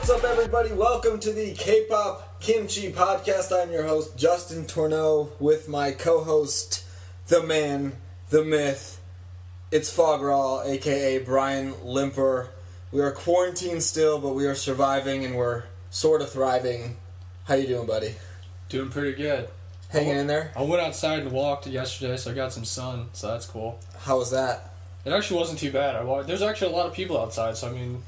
What's up, everybody? Welcome to the Kpop Kimchi podcast. I'm your host, Justin Tourneau, with my co-host, the man, the myth. It's Fograw, aka Brian Limper. We are quarantined still, but we are surviving and we're sort of thriving. How you doing, buddy? Doing pretty good. Hanging in there? I went outside and walked yesterday, so I got some sun, so that's cool. How was that? It actually wasn't too bad. There's actually a lot of people outside, so I mean...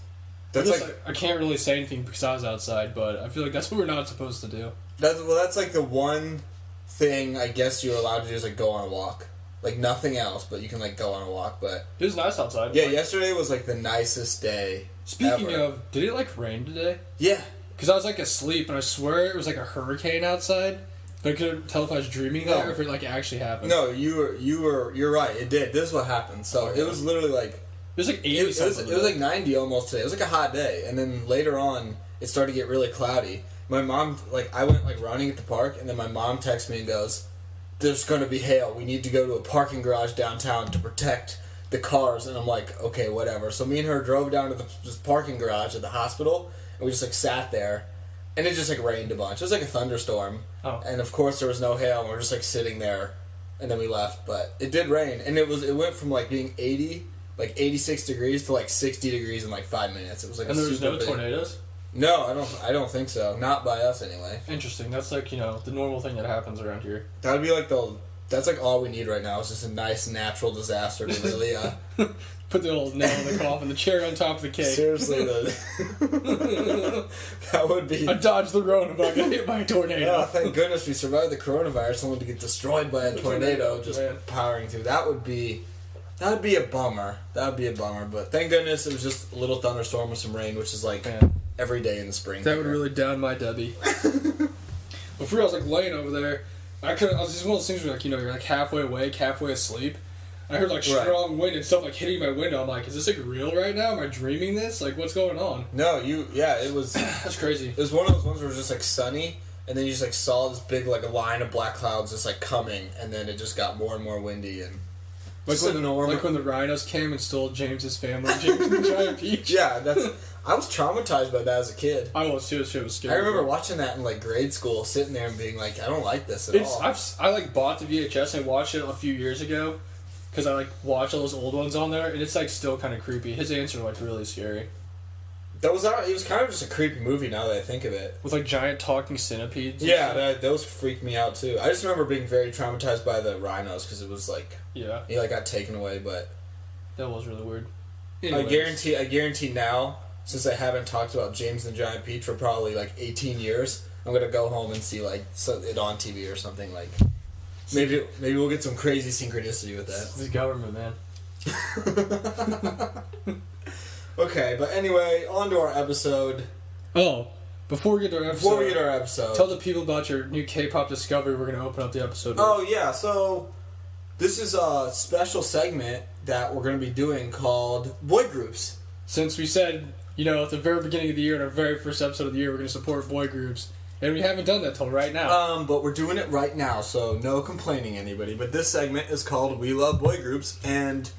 I can't really say anything because I was outside, but I feel like that's what we're not supposed to do. That's like the one thing I guess you're allowed to do is like go on a walk. Like nothing else, but you can like go on a walk. But it was nice outside. Yeah, yesterday was like the nicest day. Speaking ever. of, did it like rain today? Yeah. Because I was like asleep, and I swear it was like a hurricane outside. But I couldn't tell if I was dreaming there or if it like actually happened. No, you're right. It did. This is what happened. So it was literally like. It was like 80 something. It was like 90 almost today. It was like a hot day. And then later on, it started to get really cloudy. My mom, I went running at the park, and then my mom texts me and goes, "There's going to be hail. We need to go to a parking garage downtown to protect the cars." And I'm like, okay, whatever. So me and her drove down to this parking garage at the hospital, and we just sat there. And it just rained a bunch. It was like a thunderstorm. Oh. And of course there was no hail, and we're just sitting there. And then we left. But it did rain. And it went from being 86 degrees to 60 degrees in 5 minutes. It was and there was no tornadoes? No, I don't think so. Not by us anyway. Interesting. That's the normal thing that happens around here. That would be that's all we need right now is just a nice natural disaster to really put the old nail in the coffin, the cherry on top of the cake. Seriously, that would be... I dodged the Rona, but I got hit by a tornado. Oh, thank goodness we survived the coronavirus, only to get destroyed by a tornado just powering through. That would be a bummer. That would be a bummer, but thank goodness it was just a little thunderstorm with some rain, which is every day in the spring. That would really down my Debbie. But for real, I was laying over there. I was just one of those things where you're halfway awake, halfway asleep. I heard strong wind and stuff hitting my window. I'm like, is this real right now? Am I dreaming this? What's going on? No, it was. That's crazy. It was one of those ones where it was just sunny, and then you just saw this big a line of black clouds just coming, and then it just got more and more windy and. Like when the rhinos came and stole James's family, James and the Giant Peach. Yeah, I was traumatized by that as a kid. I was too. It was scary. I remember watching that in grade school, sitting there and being I don't like this at all. I bought the VHS and watched it a few years ago because I watched all those old ones on there, and it's still kind of creepy. His ants are really scary. It was kind of just a creepy movie now that I think of it. With giant talking centipedes. Yeah, those freaked me out too. I just remember being very traumatized by the rhinos because it was yeah, he got taken away. But that was really weird. Anyways. I guarantee now, since I haven't talked about James and the Giant Peach for probably 18 years, I'm gonna go home and see it on TV or something Maybe we'll get some crazy synchronicity with that. It's the government, man. Okay, but anyway, on to our episode. Oh, before we get to our episode... Tell the people about your new K-pop discovery we're going to open up the episode with. Oh, yeah, so this is a special segment that we're going to be doing called Boy Groups. Since we said, at the very beginning of the year, in our very first episode of the year, we're going to support boy groups. And we haven't done that till right now. But we're doing it right now, so no complaining, anybody. But this segment is called We Love Boy Groups, and...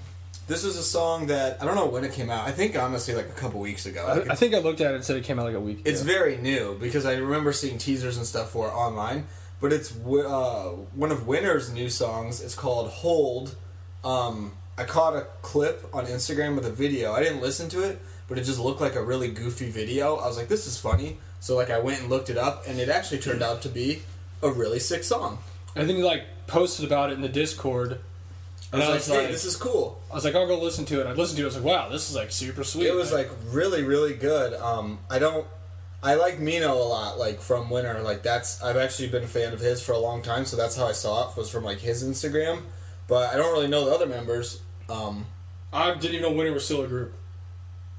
This is a song that, I don't know when it came out. I think, honestly, a couple weeks ago. I think I looked at it and said it came out a week ago. It's very new, because I remember seeing teasers and stuff for it online. But it's one of Winner's new songs. It's called Hold. I caught a clip on Instagram with a video. I didn't listen to it, but it just looked like a really goofy video. I was like, this is funny. So, I went and looked it up, and it actually turned out to be a really sick song. And then you, posted about it in the Discord. And I was like, hey, this is cool. I was like, I'll go listen to it. And I listened to it. I was like, wow, this is super sweet. It was really, really good. I like Mino a lot, from Winner. I've actually been a fan of his for a long time, so that's how I saw it, was from his Instagram. But I don't really know the other members. I didn't even know Winner was still a group.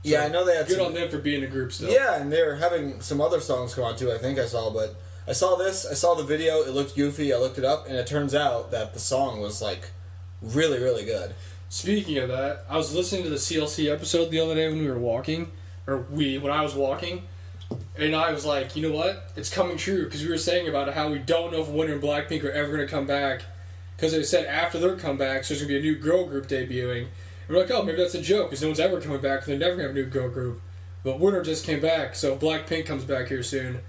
So yeah, I know they had good on them for being a group still. Yeah, and they're having some other songs come on too, I think I saw, but I saw this, I saw the video, it looked goofy, I looked it up, and it turns out that the song was really, really good. Speaking of that, I was listening to the CLC episode the other day when we were walking, when I was walking, and I was like, you know what? It's coming true, because we were saying about how we don't know if Winner and Blackpink are ever going to come back, because they said after their comebacks, there's going to be a new girl group debuting. And we're like, oh, maybe that's a joke, because no one's ever coming back, and they're never going to have a new girl group. But Winter just came back, so if Blackpink comes back here soon,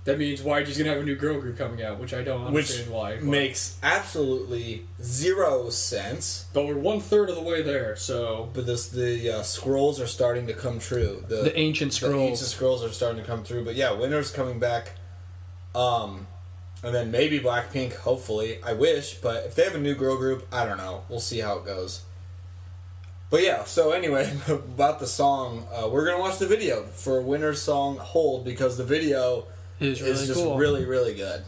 that means YG's gonna have a new girl group coming out, which I don't understand why. Which makes absolutely zero sense. But we're 1/3 of the way there, so. But the scrolls are starting to come true. The ancient scrolls. The ancient scrolls are starting to come through. But yeah, Winter's coming back. And then maybe Blackpink, hopefully. I wish, but if they have a new girl group, I don't know. We'll see how it goes. But yeah, so anyway, about the song, we're going to watch the video for Winter's song Hold, because the video is just cool. really, really good.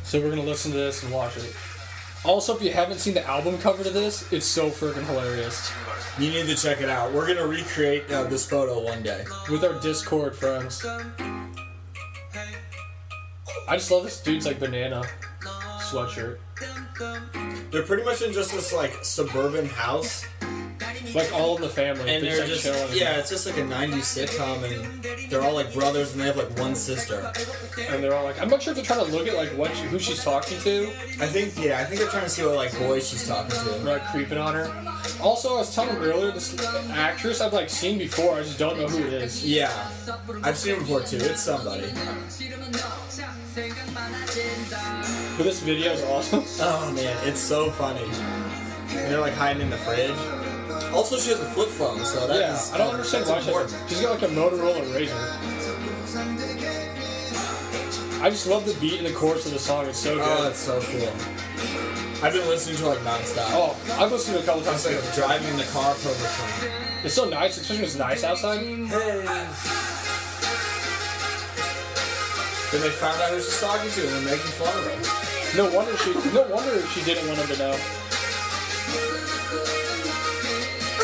So we're going to listen to this and watch it. Also, if you haven't seen the album cover to this, it's so freaking hilarious. You need to check it out. We're going to recreate this photo one day. With our Discord friends. I just love this dude's like banana sweatshirt. They're pretty much in just this like suburban house. Like all in the family. And they're like just, chilling. yeah, it's just like a 90s sitcom, and they're all like brothers, and they have like one sister. And they're all like, I'm not sure if they're trying to look at like who she's talking to. I think they're trying to see what like boys she's talking to. They're like creeping on her. Also, I was telling him earlier, this actress I've like seen before, I just don't know who it is. Yeah, I've seen her before too. It's somebody. But this video is awesome. Oh man, it's so funny. And they're like hiding in the fridge. Also, she has a flip phone, so that's I don't understand why she's got like a Motorola Razr. I just love the beat and the chorus of the song. It's so good. Oh, it's so cool. I've been listening to it like nonstop. Oh, I've listened to it a couple times. It's like driving in the car perfectly. It's so nice, especially when it's nice outside. Hey. Then they found out who she's talking to, and they're making fun of her. No wonder she didn't want him to know.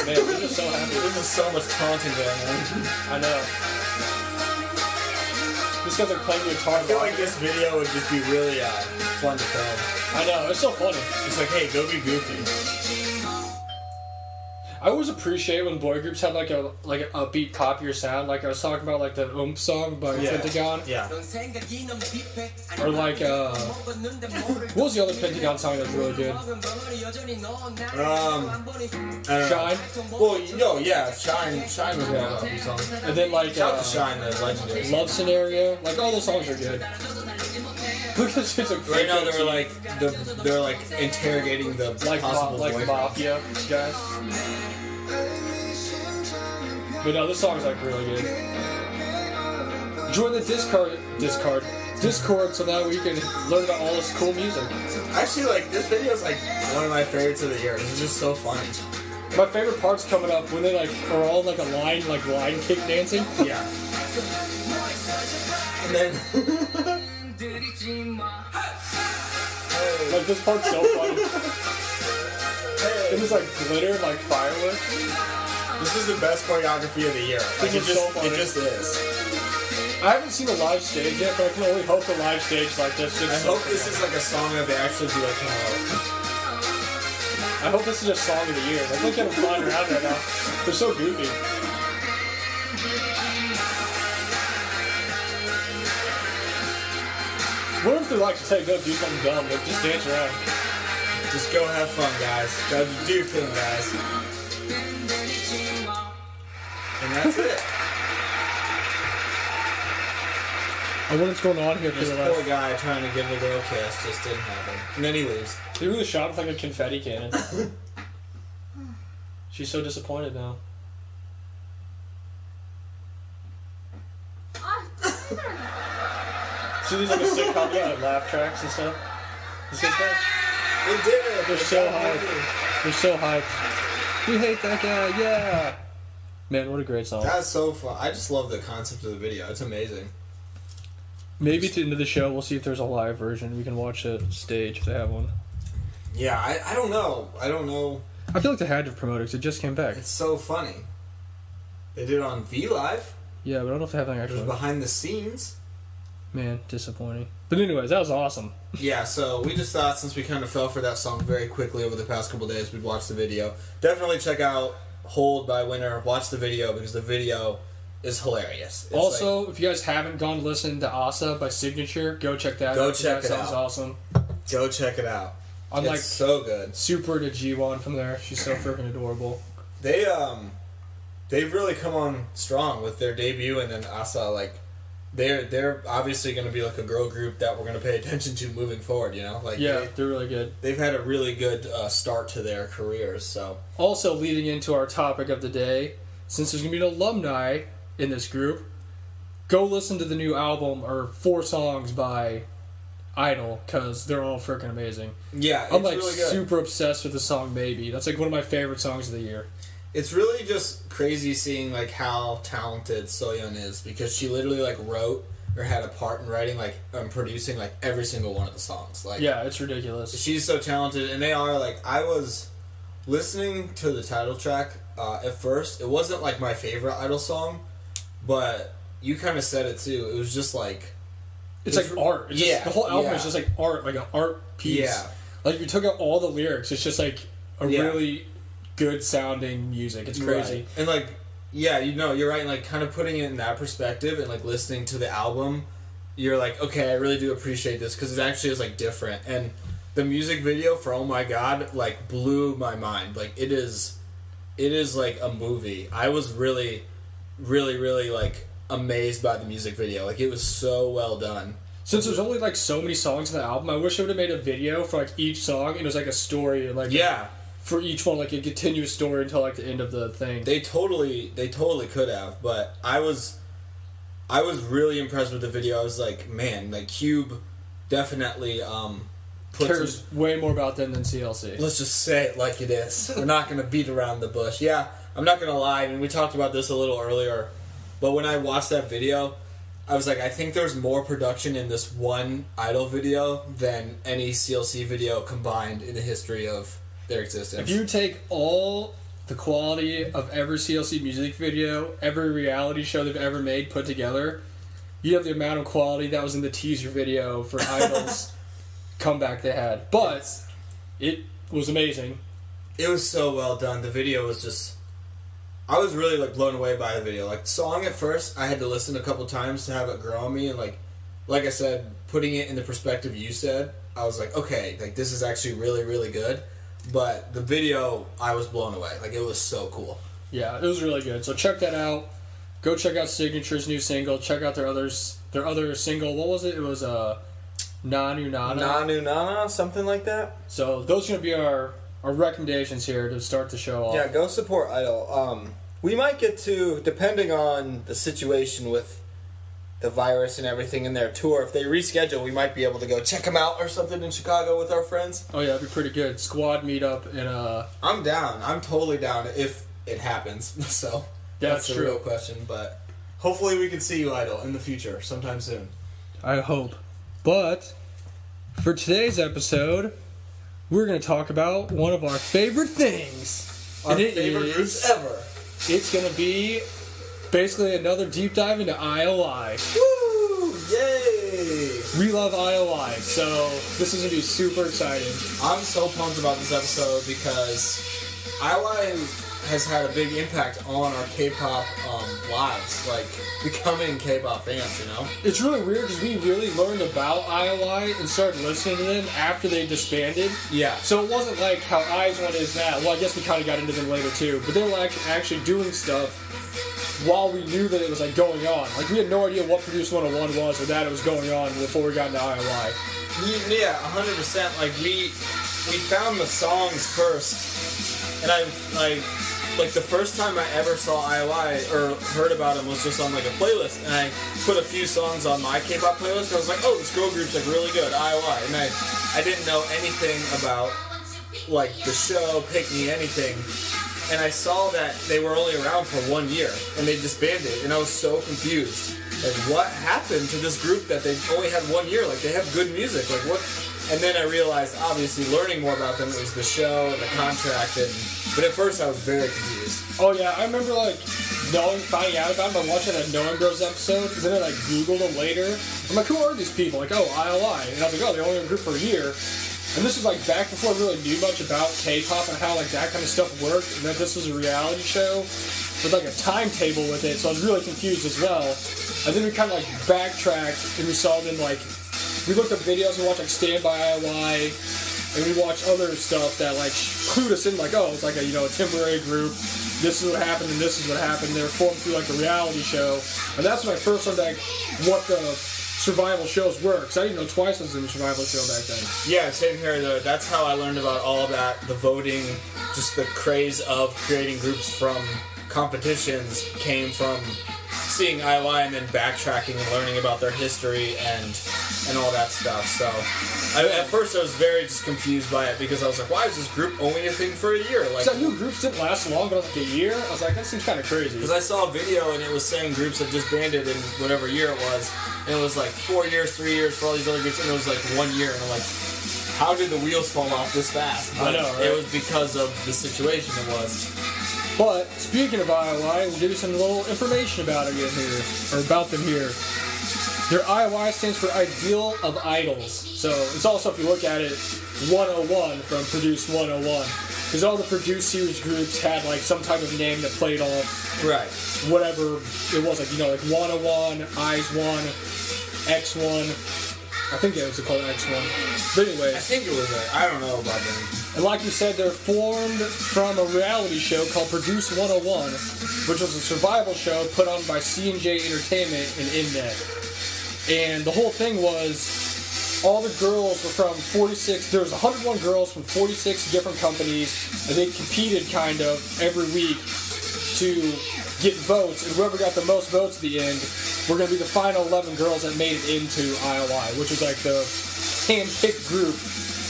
Man, we're just so happy. There's just so much taunting going on. I know. This guy's like playing guitar. I feel like this video would just be really fun to film. I know, it's so funny. It's like, hey, go be goofy. I always appreciate when boy groups have like a upbeat poppier sound. Like I was talking about like the Oomph song by Pentagon. Yeah. Or like what was the other Pentagon song that's really good? Shine. Well, yeah, Shine was one of the upbeat songs. And then like shout out to Shine, the legendary. Love Scenario. Like all those songs are good. Because it's a right now they're like interrogating the possible boyfriend. Mafia guys. But no, this song's like really good. Join the Discord so that we can learn about all this cool music. Actually, like this video is like one of my favorites of the year. It's just so funny. My favorite part's coming up when they like are all like a line kick dancing. Yeah. And then like this part's so funny. It was like glitter, like fireworks. This is the best choreography of the year. Like it just is. I haven't seen a live stage yet, but I can only hope the live stage like this. I hope this is like a song that they actually do like I hope this is a song of the year. Like look at them flying around right now. They're so goofy. What if they're like to say go do something dumb, but just dance around? Just go have fun, guys. Go do your thing, guys. And that's it. I wonder what's going on here for this the poor last... guy trying to give a girl kiss just didn't happen. And then he leaves. They really shot with like a confetti cannon. She's so disappointed now. See these like a sitcom, like laugh tracks and stuff? This is that? They did it! They're so hyped. They're so hyped. We hate that guy, yeah! Man, what a great song. That's so fun. I just love the concept of the video. It's amazing. Maybe at the end of the show, we'll see if there's a live version. We can watch the stage if they have one. Yeah, I don't know. I don't know. I feel like they had to promote it because it just came back. It's so funny. They did it on V Live. Yeah, but I don't know if they have anything actually. It was behind the scenes. Man, disappointing. But anyways, that was awesome. Yeah, so we just thought since we kind of fell for that song very quickly over the past couple days, we'd watch the video. Definitely check out Hold by Winter. Watch the video because the video is hilarious. It's also, if you guys haven't gone to listen to Asa by Signature, go check that out. Go check it out. That sounds awesome. Go check it out. I'm it's like so good. Super to G1 from there. She's so freaking adorable. They they've really come on strong with their debut, and then Asa, like, they're obviously going to be like a girl group that we're going to pay attention to moving forward, you know? Like, yeah, they're really good. They've had a really good start to their careers, so. Also, leading into our topic of the day, since there's going to be an alumni in this group, go listen to the new album, or 4 songs by Idol, because they're all freaking amazing. Yeah, I'm like really good. super obsessed with the song Maybe. That's like one of my favorite songs of the year. It's really just crazy seeing like how talented Soyeon is, because she literally like wrote or had a part in writing like producing like every single one of the songs. Like, yeah, it's ridiculous. She's so talented, and they are like, I was listening to the title track at first. It wasn't like my favorite Idol song, but you kind of said it too. It was just like it's like art. It's just, the whole album is just like art, like an art piece. Yeah, like if you took out all the lyrics, it's just like a really good sounding music. It's crazy. Right. And like, yeah, you know, you're right. And like, kind of putting it in that perspective and like listening to the album, you're like, okay, I really do appreciate this, because it actually is like different. And the music video for Oh My God like blew my mind. Like it is like a movie. I was really, really, really like amazed by the music video. Like it was so well done. Since there's only like so many songs in the album, I wish I would have made a video for like each song, and it was like a story, like for each one, like a continuous story until like the end of the thing. They totally could have, but I was really impressed with the video. I was like, man, like Cube definitely cares way more about them than CLC. Let's just say it like it is. We're not going to beat around the bush. Yeah, I'm not going to lie. I mean, we talked about this a little earlier, but when I watched that video, I was like, I think there's more production in this one Idol video than any CLC video combined in the history of their existence. If you take all the quality of every CLC music video, every reality show they've ever made put together, you have the amount of quality that was in the teaser video for Idol's comeback they had. But it was amazing. It was so well done. The video was just... I was really like blown away by the video. Like, the song at first, I had to listen a couple times to have it grow on me, and like I said, putting it in the perspective you said, I was like, okay, like this is actually really, really good. But the video, I was blown away. Like, it was so cool. Yeah, it was really good. So check that out. Go check out Signature's new single. Check out their other single. What was it? It was Nanu Nana. Nanu Nana, something like that. So those are going to be our recommendations here to start the show off. Yeah, go support Idol. We might get to, depending on the situation with the virus and everything in their tour, if they reschedule, we might be able to go check them out or something in Chicago with our friends. Oh yeah, that'd be pretty good. Squad meetup in I'm down. I'm totally down if it happens. So that's the real question. But hopefully we can see you, Idol, in the future sometime soon. I hope. But for today's episode, we're going to talk about one of our favorite things. Our favorite groups ever. It's going to be basically another deep dive into IOI. Woo! Yay! We love IOI, so this is going to be super exciting. I'm so pumped about this episode because IOI has had a big impact on our K-pop lives, like becoming K-pop fans, you know? It's really weird because we really learned about IOI and started listening to them after they disbanded. Yeah. So it wasn't like how Eyes One is now. Well, I guess we kind of got into them later too, but they were actually doing stuff while we knew that it was like going on. Like we had no idea what Produce 101 was or that it was going on before we got into IOI. Yeah, 100%. Like we found the songs first, and I like the first time I ever saw IOI or heard about them was just on like a playlist, and I put a few songs on my K-pop playlist. And I was like, oh, this girl group's like really good, IOI, and I didn't know anything about like the show, Pick Me, anything. And I saw that they were only around for 1 year, and they disbanded, and I was so confused. Like, what happened to this group that they only had 1 year? Like, they have good music. Like, what? And then I realized, obviously, learning more about them, it was the show and the contract, but at first I was very confused. Oh yeah, I remember like finding out about them by watching that Knowing Bros episode, and then I like Googled them later. I'm like, who are these people? Like, oh, IOI. And I was like, oh, they only were a group for a year. And this was like back before I really knew much about K-pop and how like that kind of stuff worked, and that this was a reality show with like a timetable with it, so I was really confused as well. And then we kind of like backtracked and we saw them like, we looked up videos and watched like Stand By IOI, and we watched other stuff that like clued us in, like, oh, it's like a temporary group. This is what happened and this is what happened. They're formed through like a reality show, and that's when I first learned like what the survival shows were, because I didn't know Twice was in a survival show back then. Yeah, same here. That's how I learned about all of that, the voting, just the craze of creating groups from competitions came from seeing IOI and then backtracking and learning about their history and all that stuff. So at first I was very just confused by it, because I was like, why is this group only a thing for a year? Like, I knew groups didn't last long, but I was like, a year? I was like, that seems kind of crazy. Because I saw a video and it was saying groups had disbanded in whatever year it was, and it was like 4 years, 3 years for all these other groups, and it was like 1 year, and I'm like, how did the wheels fall off this fast? But I know, right? It was because of the situation it was. But speaking of IOI, we'll give you some little information about it here, or about them here. Their IOI stands for Ideal of Idols. So it's also, if you look at it, 101 from Produced 101. Because all the produced series groups had like some type of name that played off whatever it was, like, like 101, Eyes 1, X1. I think it was called X1. But anyway. I think it was I don't know about them. And like you said, they're formed from a reality show called Produce 101, which was a survival show put on by C&J Entertainment and Mnet. And the whole thing was, all the girls were from 46, there was 101 girls from 46 different companies, and they competed kind of every week to get votes, and whoever got the most votes at the end were going to be the final 11 girls that made it into IOI, which was like the hand-picked group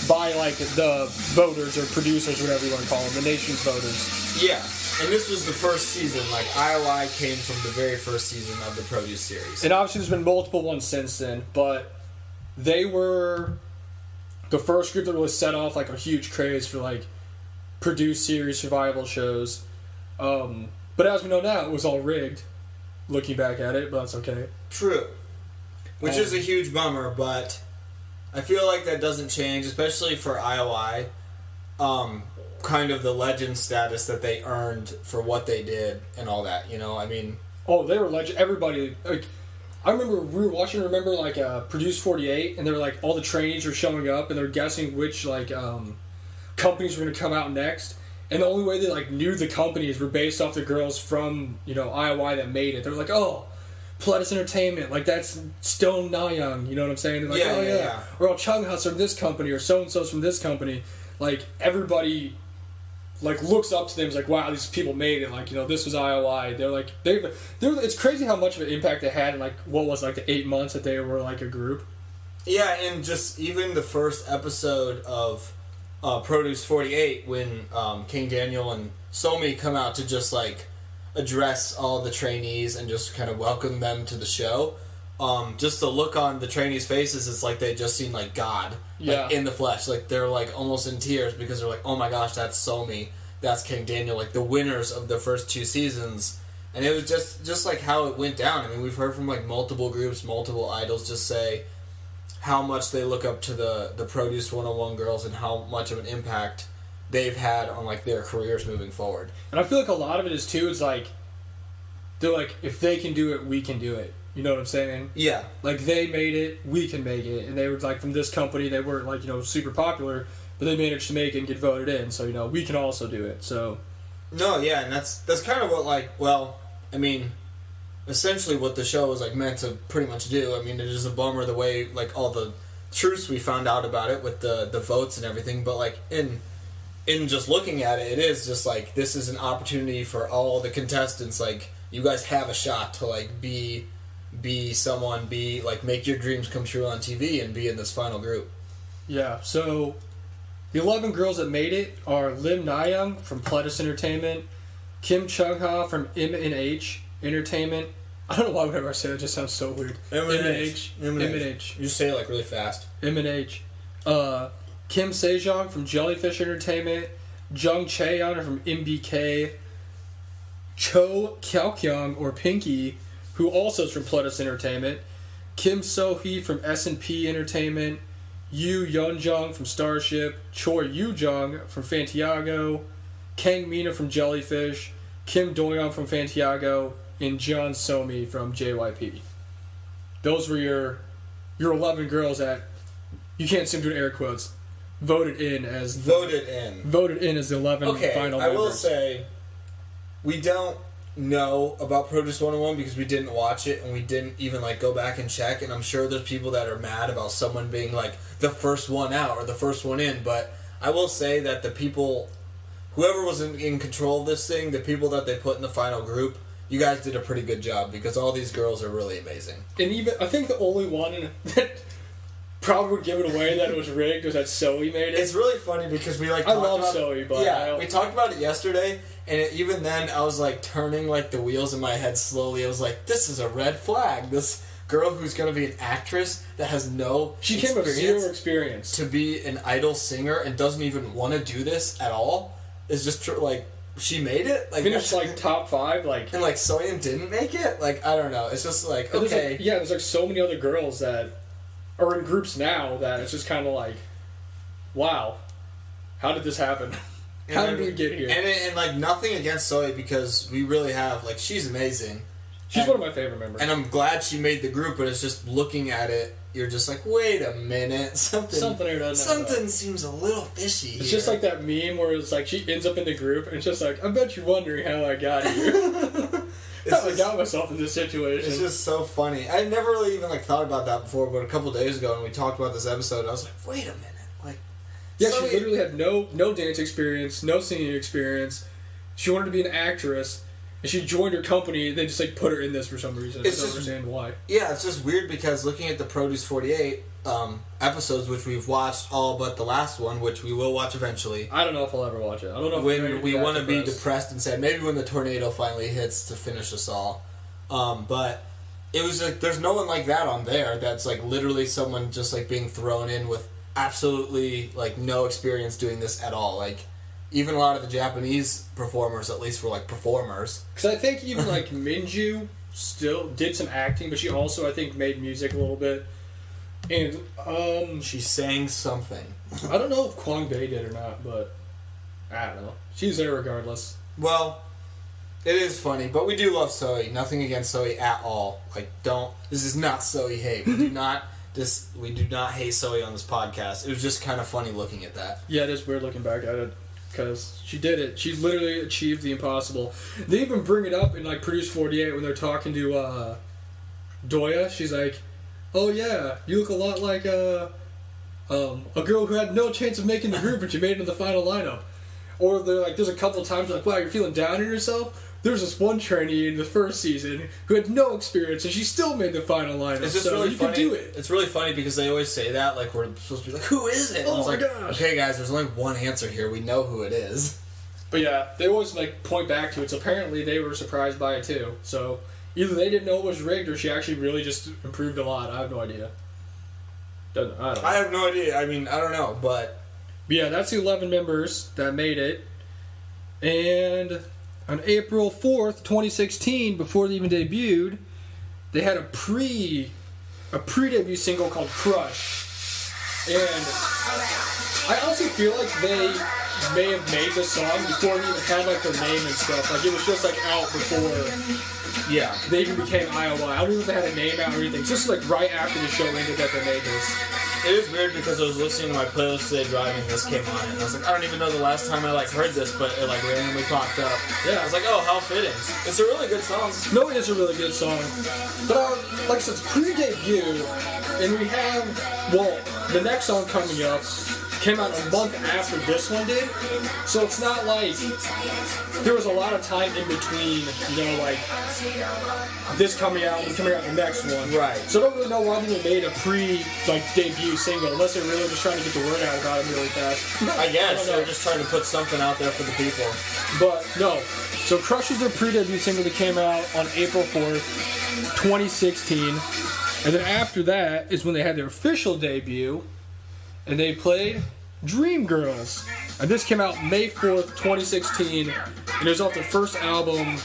by like the voters or producers, whatever you want to call them, the nation's voters. Yeah, and this was the first season. Like, IOI came from the very first season of the Produce series. And obviously there's been multiple ones since then, but they were the first group that really set off like a huge craze for like Produce series survival shows. But as we know now, it was all rigged, looking back at it, but that's okay. True. Which is a huge bummer, but I feel like that doesn't change, especially for IOI, kind of the legend status that they earned for what they did and all that, I mean... Oh, they were legend. Everybody, like, I remember we were watching, like, Produce 48, and they were like, all the trainees were showing up, and they were guessing which, like, companies were going to come out next. And the only way they like knew the companies were based off the girls from, IOI that made it. They were like, oh, Pledis Entertainment, like that's Stone Nayoung, you know what I'm saying? They're like, yeah. Or Chung Hut's from this company, or so-and-so's from this company. Like, everybody, like, looks up to them, is like, wow, these people made it. Like, this was IOI. They're like, it's crazy how much of an impact they had in, like, what was, like, the 8 months that they were, like, a group. Yeah, and just even the first episode of Produce 48, when King Daniel and Somi come out to just like address all the trainees and just kind of welcome them to the show. Just the look on the trainees' faces, it's like they just seen like God, like, in the flesh. Like they're like almost in tears because they're like, oh my gosh, that's Somi, that's King Daniel, like the winners of the first 2 seasons. And it was just like how it went down. I mean, we've heard from like multiple groups, multiple idols just say how much they look up to the Produce 101 girls and how much of an impact they've had on like their careers moving forward. And I feel like a lot of it is too, it's like, they're like, if they can do it, we can do it. You know what I'm saying? Yeah. Like, they made it, we can make it. And they were like, from this company, they weren't like, super popular, but they managed to make it and get voted in. So, we can also do it. So. No, yeah, and that's kind of what, like, well, I mean, essentially what the show was like meant to pretty much do. I mean, it is a bummer the way like all the truths we found out about it with the votes and everything, but like in just looking at it, it is just like this is an opportunity for all the contestants. Like, you guys have a shot to like be someone, like make your dreams come true on TV and be in this final group. Yeah. So the 11 girls that made it are Lim Nayoung from Pledis Entertainment, Kim Chung-ha from M&H Entertainment. I don't know why whenever I say that, it just sounds so weird. M&H. You just say it like really fast. M&H. Kim Sejong from Jellyfish Entertainment, Jung Chaeyeon from MBK, Cho Kyeokyung or Pinky, who also is from Pledis Entertainment, Kim So-hee from S&P Entertainment, Yu Yeonjung from Starship, Choi Yoo-jung from Fantiago, Kang Mina from Jellyfish, Kim Do-yeon from Fantiago, and John Somi from JYP. Those were your 11 girls that, you can't see them doing air quotes, voted in as voted in as the 11 final members. I will say, we don't know about Produce 101 because we didn't watch it and we didn't even like go back and check, and I'm sure there's people that are mad about someone being like the first one out or the first one in, but I will say that the people, whoever was in control of this thing, the people that they put in the final group, you guys did a pretty good job because all these girls are really amazing. And even, I think the only one that probably would give it away that it was rigged was that Zoe made it. It's really funny because we like I love Zoe, but yeah, we talked about it yesterday, and even then I was like turning like the wheels in my head slowly. I was like, this is a red flag. This girl who's going to be an actress that has no she came with zero experience to be an idol singer and doesn't even want to do this at all is just like she made it. Like finished like top 5, like, and like Soyeon didn't make it. Like I don't know. It's just like okay, there's like so many other girls that are in groups now that it's just kind of like, wow, how did this happen? How did we get here? And like nothing against Zoe because we really have like she's amazing. She's one of my favorite members, and I'm glad she made the group. But it's just looking at it, you're just like, wait a minute, something seems a little fishy. It's just like that meme where it's like she ends up in the group and it's just like, I bet you're wondering how I got here. How I got myself in this situation. It's just so funny. I never really even like thought about that before, but a couple days ago when we talked about this episode, I was like, wait a minute, like. Yeah, she literally had no dance experience, no singing experience. She wanted to be an actress, and she joined her company, and they just like put her in this for some reason. I don't understand why. Yeah, it's just weird because looking at the Produce 48 episodes, which we've watched all but the last one, which we will watch eventually. I don't know if I'll ever watch it. I don't know if when we want to be depressed and sad. Maybe when the tornado finally hits to finish us all. But it was like there's no one like that on there. That's like literally someone just like being thrown in with absolutely like no experience doing this at all. Like even a lot of the Japanese performers, at least, were like performers. Because I think even like Minju still did some acting, but she also I think made music a little bit. And she sang something. I don't know if Kwang Bae did or not, but I don't know. She's there regardless. Well, it is funny, but we do love Zoe. Nothing against Zoe at all. Like, don't. This is not Zoe hate. We do not. We do not hate Zoe on this podcast. It was just kind of funny looking at that. Yeah, it is weird looking back at it because she did it. She literally achieved the impossible. They even bring it up in like Produce 48 when they're talking to Doya. She's like, "Oh yeah, you look a lot like a girl who had no chance of making the group, but you made it in the final lineup." Or they're like, there's a couple times like, "Wow, you're feeling down on yourself." There's this one trainee in the first season who had no experience, and she still made the final lineup. It's just so really you funny. can do it. It's really funny because they always say that, like we're supposed to be like, "Who is it?" Oh my like, gosh! Okay, guys, there's only one answer here. We know who it is. But yeah, they always like point back to it. So apparently they were surprised by it too. So either they didn't know it was rigged, or she actually really just improved a lot. I have no idea. I have no idea. I mean, I don't know, but yeah, that's the 11 members that made it. And on April 4th, 2016, before they even debuted, they had a pre-debut single called Crush. And I honestly feel like they may have made the song before it even had like their name and stuff. Like it was just like out before they even became IOI. I don't even know if they had a name out or anything. It's just like right after the show ended that they made this. It is weird because I was listening to my playlist today driving and this came on and I was like, I don't even know the last time I like heard this, but it like randomly popped up. Yeah, I was like, oh, how fitting. It's a really good song. No, it is a really good song. But like I said, it's pre-debut, and we have, well, the next song coming up came out a month after this one did, so it's not like there was a lot of time in between, you know, like this coming out and coming out the next one. Right. So I don't really know why they made a debut single, unless they're really just trying to get the word out about it really fast. I guess they're just trying to put something out there for the people. But no. So Crush is their pre-debut single that came out on April 4th, 2016. And then after that is when they had their official debut, and they played Dreamgirls. And this came out May 4th, 2016, and it was off their first album,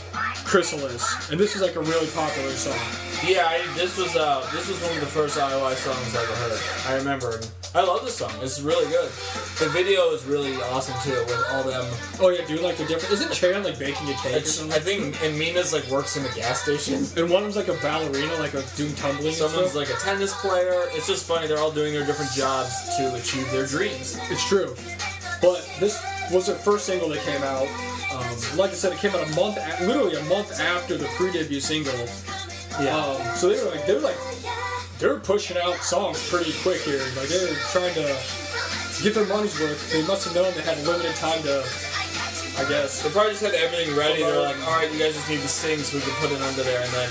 Chrysalis, and this is like a really popular song. Yeah, this was one of the first IOI songs I ever heard. I remember. And I love this song. It's really good. The video is really awesome too, with all them. Oh yeah, doing like the different. Isn't Chan like baking a cake or something? I think, and Mina's like works in a gas station. And one of them's like a ballerina, like doing tumbling. Someone's like a tennis player. It's just funny. They're all doing their different jobs to achieve their dreams. It's true, but this was their first single that came out. Like I said, it came out literally a month after the pre-debut single. Yeah. So they were pushing out songs pretty quick here. Like they were trying to get their money's worth. They must have known they had limited time to, I guess. They probably just had everything ready. They're like, all right, you guys just need to sing so we can put it under there, and then.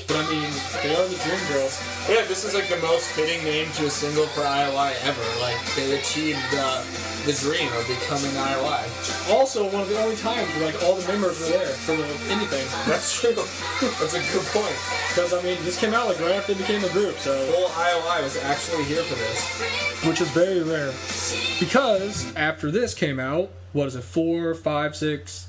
But I mean, they are the Dream Girls. Yeah, this is like the most fitting name to a single for IOI ever. Like they achieved the dream of becoming IOI. Also, one of the only times where like all the members were there for anything. That's true. That's a good point. Because I mean, this came out like right after they became a group, so full IOI was actually here for this, which is very rare. Because after this came out, what is it? 4, 5, 6,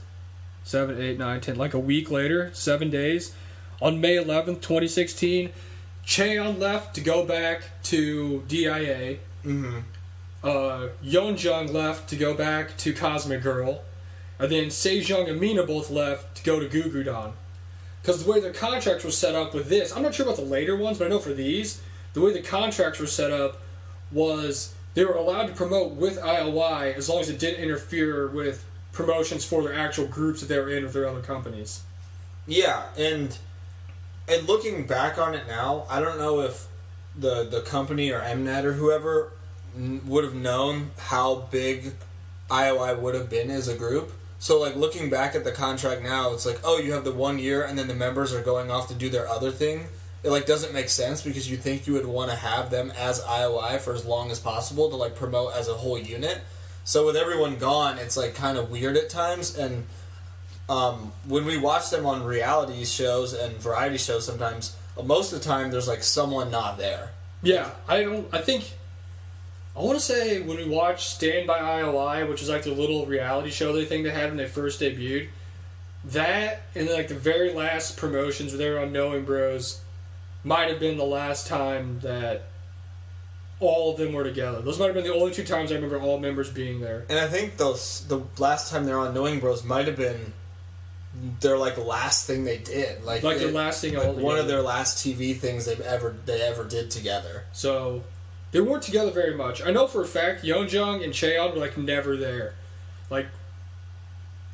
7, 8, 9, 10. Like a week later, 7 days, on May 11th, 2016, Chaeyeon left to go back to DIA. Mm-hmm. Yeonjung left to go back to Cosmic Girl, and then Sejong and Mina both left to go to Gugudan. Because the way their contracts were set up with this, I'm not sure about the later ones, but I know for these, the way the contracts were set up was they were allowed to promote with IOI as long as it didn't interfere with promotions for their actual groups that they were in with their other companies. Yeah, and looking back on it now, I don't know if the company or Mnet or whoever would have known how big IOI would have been as a group. So, like, looking back at the contract now, it's like, oh, you have the 1 year and then the members are going off to do their other thing. It, like, doesn't make sense because you think you would want to have them as IOI for as long as possible to, like, promote as a whole unit. So, with everyone gone, it's, like, kind of weird at times. And when we watch them on reality shows and variety shows sometimes, most of the time there's, like, someone not there. Yeah, I want to say when we watched Stand by IOI, which is like the little reality show they had when they first debuted, that and like the very last promotions where they were on Knowing Bros might have been the last time that all of them were together. Those might have been the only 2 times I remember all members being there. And I think the last time they were on Knowing Bros might have been their like last thing they did, like their last thing, like one of their last TV things they ever did together. So. They weren't together very much. I know for a fact Yeonjung and Chaeyeon were like never there. Like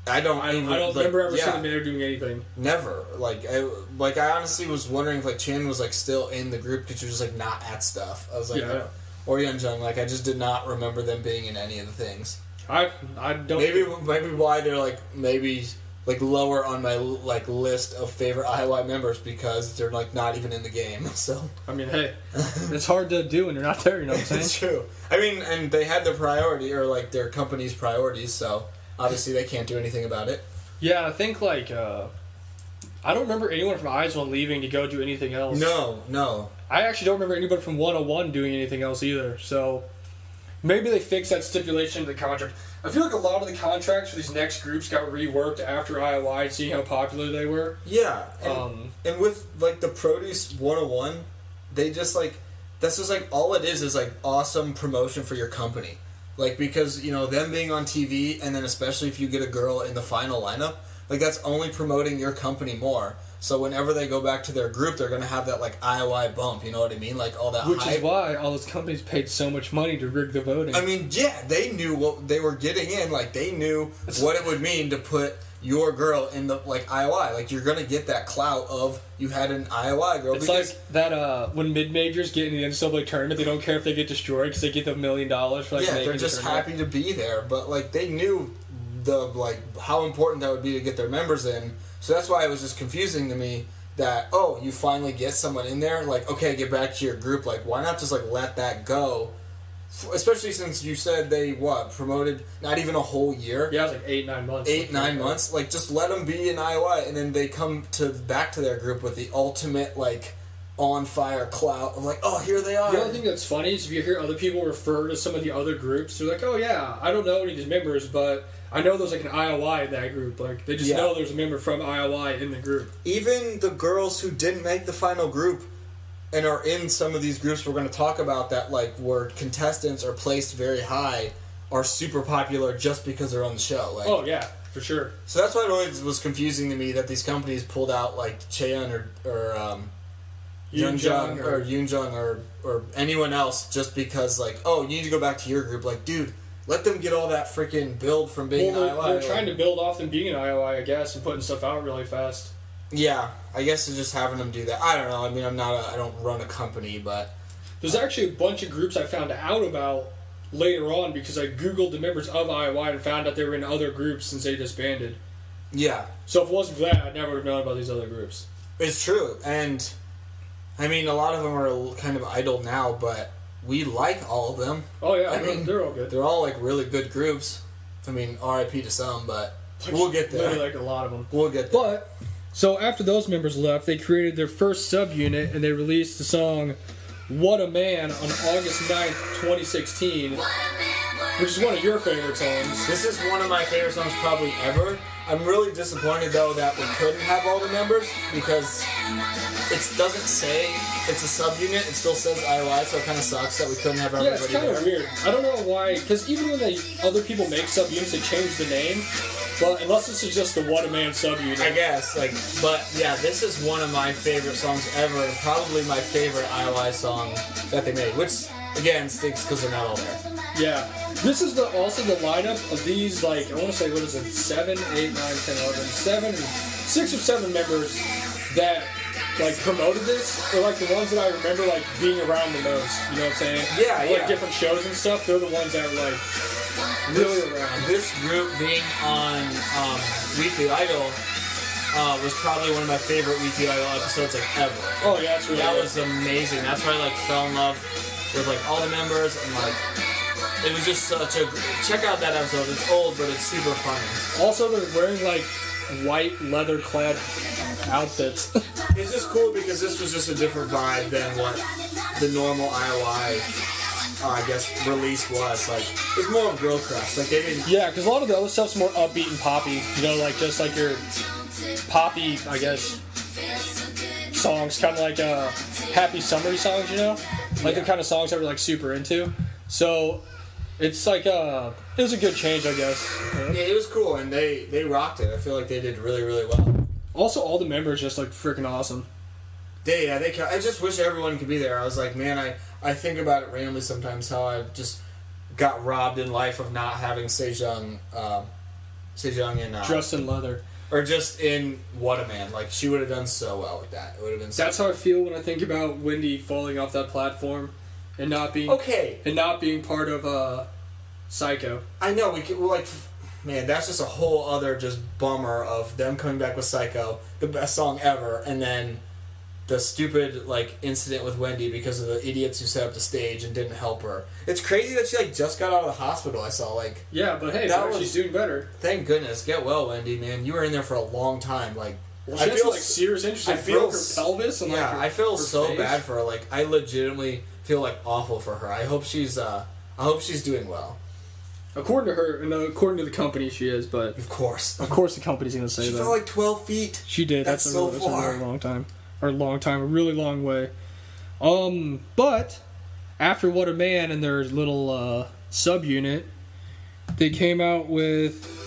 I don't remember ever seeing them there doing anything. Never. I honestly was wondering if like Chan was like still in the group because she was just like not at stuff. I was like, or Yeonjung. Like I just did not remember them being in any of the things. I don't. Maybe why they're like lower on my like list of favorite IOI members because they're like not even in the game. So I mean, hey, it's hard to do when you're not there. You know what I'm saying? It's true. I mean, and they had their priority or like their company's priorities, so obviously they can't do anything about it. Yeah, I think like I don't remember anyone from IZ*ONE leaving to go do anything else. No. I actually don't remember anybody from 101 doing anything else either. So maybe they fixed that stipulation in the contract. I feel like a lot of the contracts for these next groups got reworked after IOI, seeing how popular they were. Yeah, and with like the Produce 101, they just like that's just like all it is like awesome promotion for your company. Like because them being on TV, and then especially if you get a girl in the final lineup, like that's only promoting your company more. So whenever they go back to their group, they're going to have that, like, IOI bump, you know what I mean? Like, all that Which hype. is why all those companies paid so much money to rig the voting. I mean, yeah, they knew what they were getting in. Like, they knew what it would mean to put your girl in the, like, IOI. Like, you're going to get that clout of you had an IOI girl. It's like that, when mid-majors get in the NCAA tournament, they don't care if they get destroyed because they get the $1 million for, like, they're just happy to be there. But, like, they knew how important that would be to get their members in. So that's why it was just confusing to me that, oh, you finally get someone in there, like, okay, get back to your group. Like, why not just, like, let that go? Especially since you said they, promoted not even a whole year? Yeah, it was like 8-9 months. 8-9 months? Like, just let them be in IOI, and then they come back to their group with the ultimate, like, on fire clout. I'm like, oh, here they are. The other thing that's funny is if you hear other people refer to some of the other groups, they're like, oh yeah, I don't know any of these members, but I know there's like an IOI in that group. Like, they just know there's a member from IOI in the group. Even the girls who didn't make the final group and are in some of these groups we're going to talk about that like were contestants or placed very high are super popular just because they're on the show. Like, oh yeah, for sure. So that's why it always was confusing to me that these companies pulled out like Chaeyoung or Yoonjung or anyone else just because like, oh, you need to go back to your group. Like, dude, let them get all that freaking build from being IOI. They're trying to build off them being an IOI, I guess, and putting stuff out really fast. Yeah, I guess it's just having them do that. I don't know. I mean, I don't run a company, but there's actually a bunch of groups I found out about later on because I googled the members of IOI and found out they were in other groups since they disbanded. Yeah. So if it wasn't for that, I never would have known about these other groups. It's true, and I mean, a lot of them are kind of idle now, but we like all of them. Oh yeah, I mean, they're all good. They're all like really good groups. I mean, RIP to some, but we'll get there. Literally like a lot of them. We'll get there. But so after those members left, they created their first subunit and they released the song "What a Man" on August 9th, 2016, which is one of your favorite songs. This is one of my favorite songs probably ever. I'm really disappointed though that we couldn't have all the members because it doesn't say it's a subunit. It still says IOI, so it kind of sucks that we couldn't have everybody there. Yeah, it's kind of weird. I don't know why, because even when other people make subunits, they change the name. But unless this is just the What a Man subunit. I guess, but yeah, this is one of my favorite songs ever, and probably my favorite IOI song that they made, which, again, stinks because they're not all there. Yeah. This is also the lineup of these, like, I want to say, what is it, 7, 8, 9, 10, 11, 6 or 7 members that, like, promoted this, or, like, the ones that I remember, like, being around the most, you know what I'm saying? Yeah, like, different shows and stuff, they're the ones that were, like, really around. This group being on Weekly Idol was probably one of my favorite Weekly Idol episodes, like, ever. Oh, yeah, that's really That was amazing. That's why I, like, fell in love with, like, all the members, and, like, it was just such a... Check out that episode. It's old, but it's super funny. Also, they're wearing, like, white leather-clad outfits. It's just cool because this was just a different vibe than what the normal IOI, I guess, release was. Like, it's more of girl crush. Like, they didn't... Yeah, because a lot of the other stuff's more upbeat and poppy. You know, like, just like your poppy, I guess, songs. Kind of like happy summery songs, you know? Like the kind of songs that we're, like, super into. So... It's like it was a good change, I guess. Yeah, it was cool, and they rocked it. I feel like they did really, really well. Also, all the members just like freaking awesome. I just wish everyone could be there. I was like, man, I think about it randomly sometimes how I just got robbed in life of not having Sejong in dressed in leather, or just in What a Man. Like, she would have done so well with that. It would have been. That's how I feel when I think about Wendy falling off that platform. And not being part of Psycho. I know we're like, man, that's just a whole other just bummer of them coming back with Psycho, the best song ever, and then the stupid like incident with Wendy because of the idiots who set up the stage and didn't help her. It's crazy that she like just got out of the hospital. I saw like but hey, she's doing better. Thank goodness. Get well, Wendy. Man, you were in there for a long time. Like. Well, she has like serious injuries. I feel her pelvis. And, like, I feel her so face. bad for her. Like I legitimately feel like awful for her. I hope she's doing well. According to her, and according to the company, she is. But of course, the company's gonna say she that. fell like 12 feet. She did. That's so far. A really long time, a really long way. But after What a Man and their little subunit, they came out with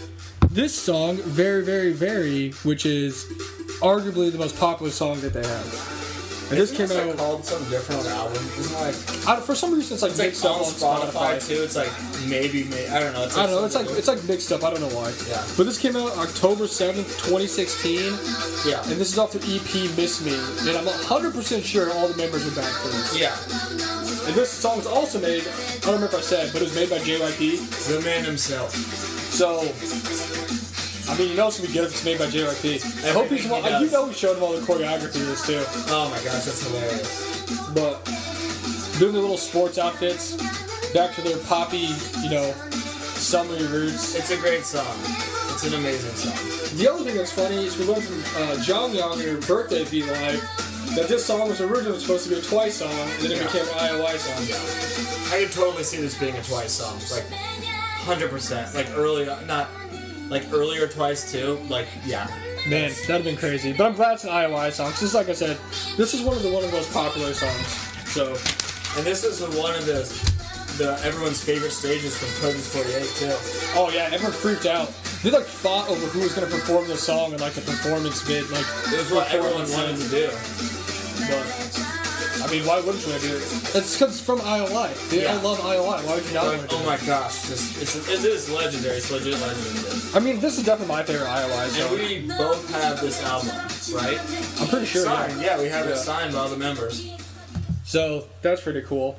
this song, Very, Very, Very, which is arguably the most popular song that they have. And this came out called something different on the album. Isn't it like for some reason it's like mixed up on Spotify too. It's like maybe I don't know. It's like mixed up. I don't know why. Yeah. But this came out October 7th, 2016. Yeah. And this is off their EP Miss Me. And I'm 100% sure all the members are back for this. Yeah. And this song was also made. I don't remember if I said, but it was made by JYP. The man himself. So. I mean, you know it's going to be good if it's made by JYP. I hope you know we showed him all the choreography of this, too. Oh my gosh, that's hilarious. But, doing the little sports outfits, back to their poppy, summery roots. It's a great song. It's an amazing song. The other thing that's funny is we went from Jonghyun, her birthday Be Live, that this song was originally supposed to be a Twice song, and then it became an IOI song. I could totally see this being a Twice song, like 100%. Like earlier, not like earlier Twice too. Like yeah. Man, that'd have been crazy. But I'm glad it's an IOI song. Because like I said, this is one of the most popular songs. So, and this is one of the everyone's favorite stages from Cody's 48 too. Oh yeah, everyone freaked out. They like fought over who was going to perform the song and like the performance bid. Like it was what everyone wanted to do. But I mean, why wouldn't you want to do it? It's because it's from IOI. They all love IOI. Why would you not want to do it? Oh my gosh, it is legendary. It's legit legendary. I mean, this is definitely my favorite IOI song. And we both have this album, right? I'm pretty sure. Signed. Yeah, we have it signed by all the members. So that's pretty cool.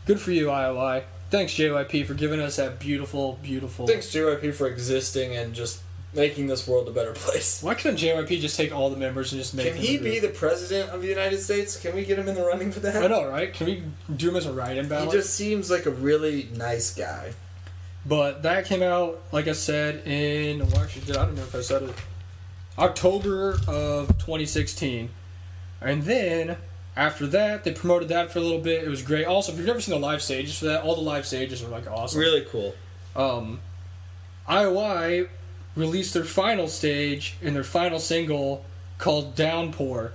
Good for you, IOI. Thanks, JYP, for giving us that beautiful, beautiful... Thanks, JYP, for existing and just making this world a better place. Why couldn't JYP just take all the members and just make them... Can he be the president of the United States? Can we get him in the running for that? I know, right? Can we do him as a write-in ballot? He just seems like a really nice guy. But that came out, like I said, in... Well, actually, I don't know if I said it. October of 2016. And then... After that, they promoted that for a little bit. It was great. Also, if you've never seen the live stages for that, all the live stages are like awesome. Really cool. IOI released their final stage and their final single called Downpour.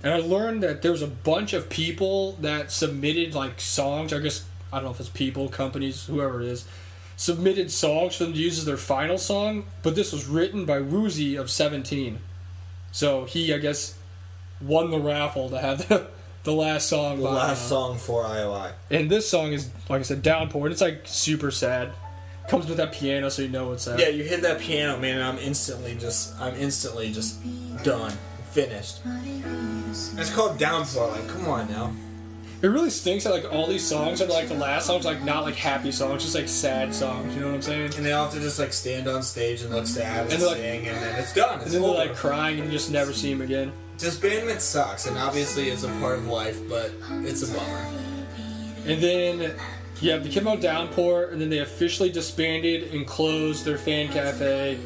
And I learned that there was a bunch of people that submitted like songs. I guess, I don't know if it's people, companies, whoever it is, submitted songs for them to use as their final song. But this was written by Woozy of 17. So he, I guess, won the raffle to have the last song. The last song for IOI. And this song is, like I said, Downpour. And it's like super sad. Comes with that piano, so you know it's sad. Yeah, you hit that piano, man, and I'm instantly just done, finished. It's called Downpour. Like, come on now. It really stinks that like all these songs are like the last songs, like not like happy songs, just like sad songs. You know what I'm saying? And they all have to just like stand on stage and look sad and sing, and then it's done. And then they're like crying and you just never see them again. Disbandment sucks, and obviously it's a part of life, but it's a bummer. And then, yeah, they came out Downpour, and then they officially disbanded and closed their fan cafe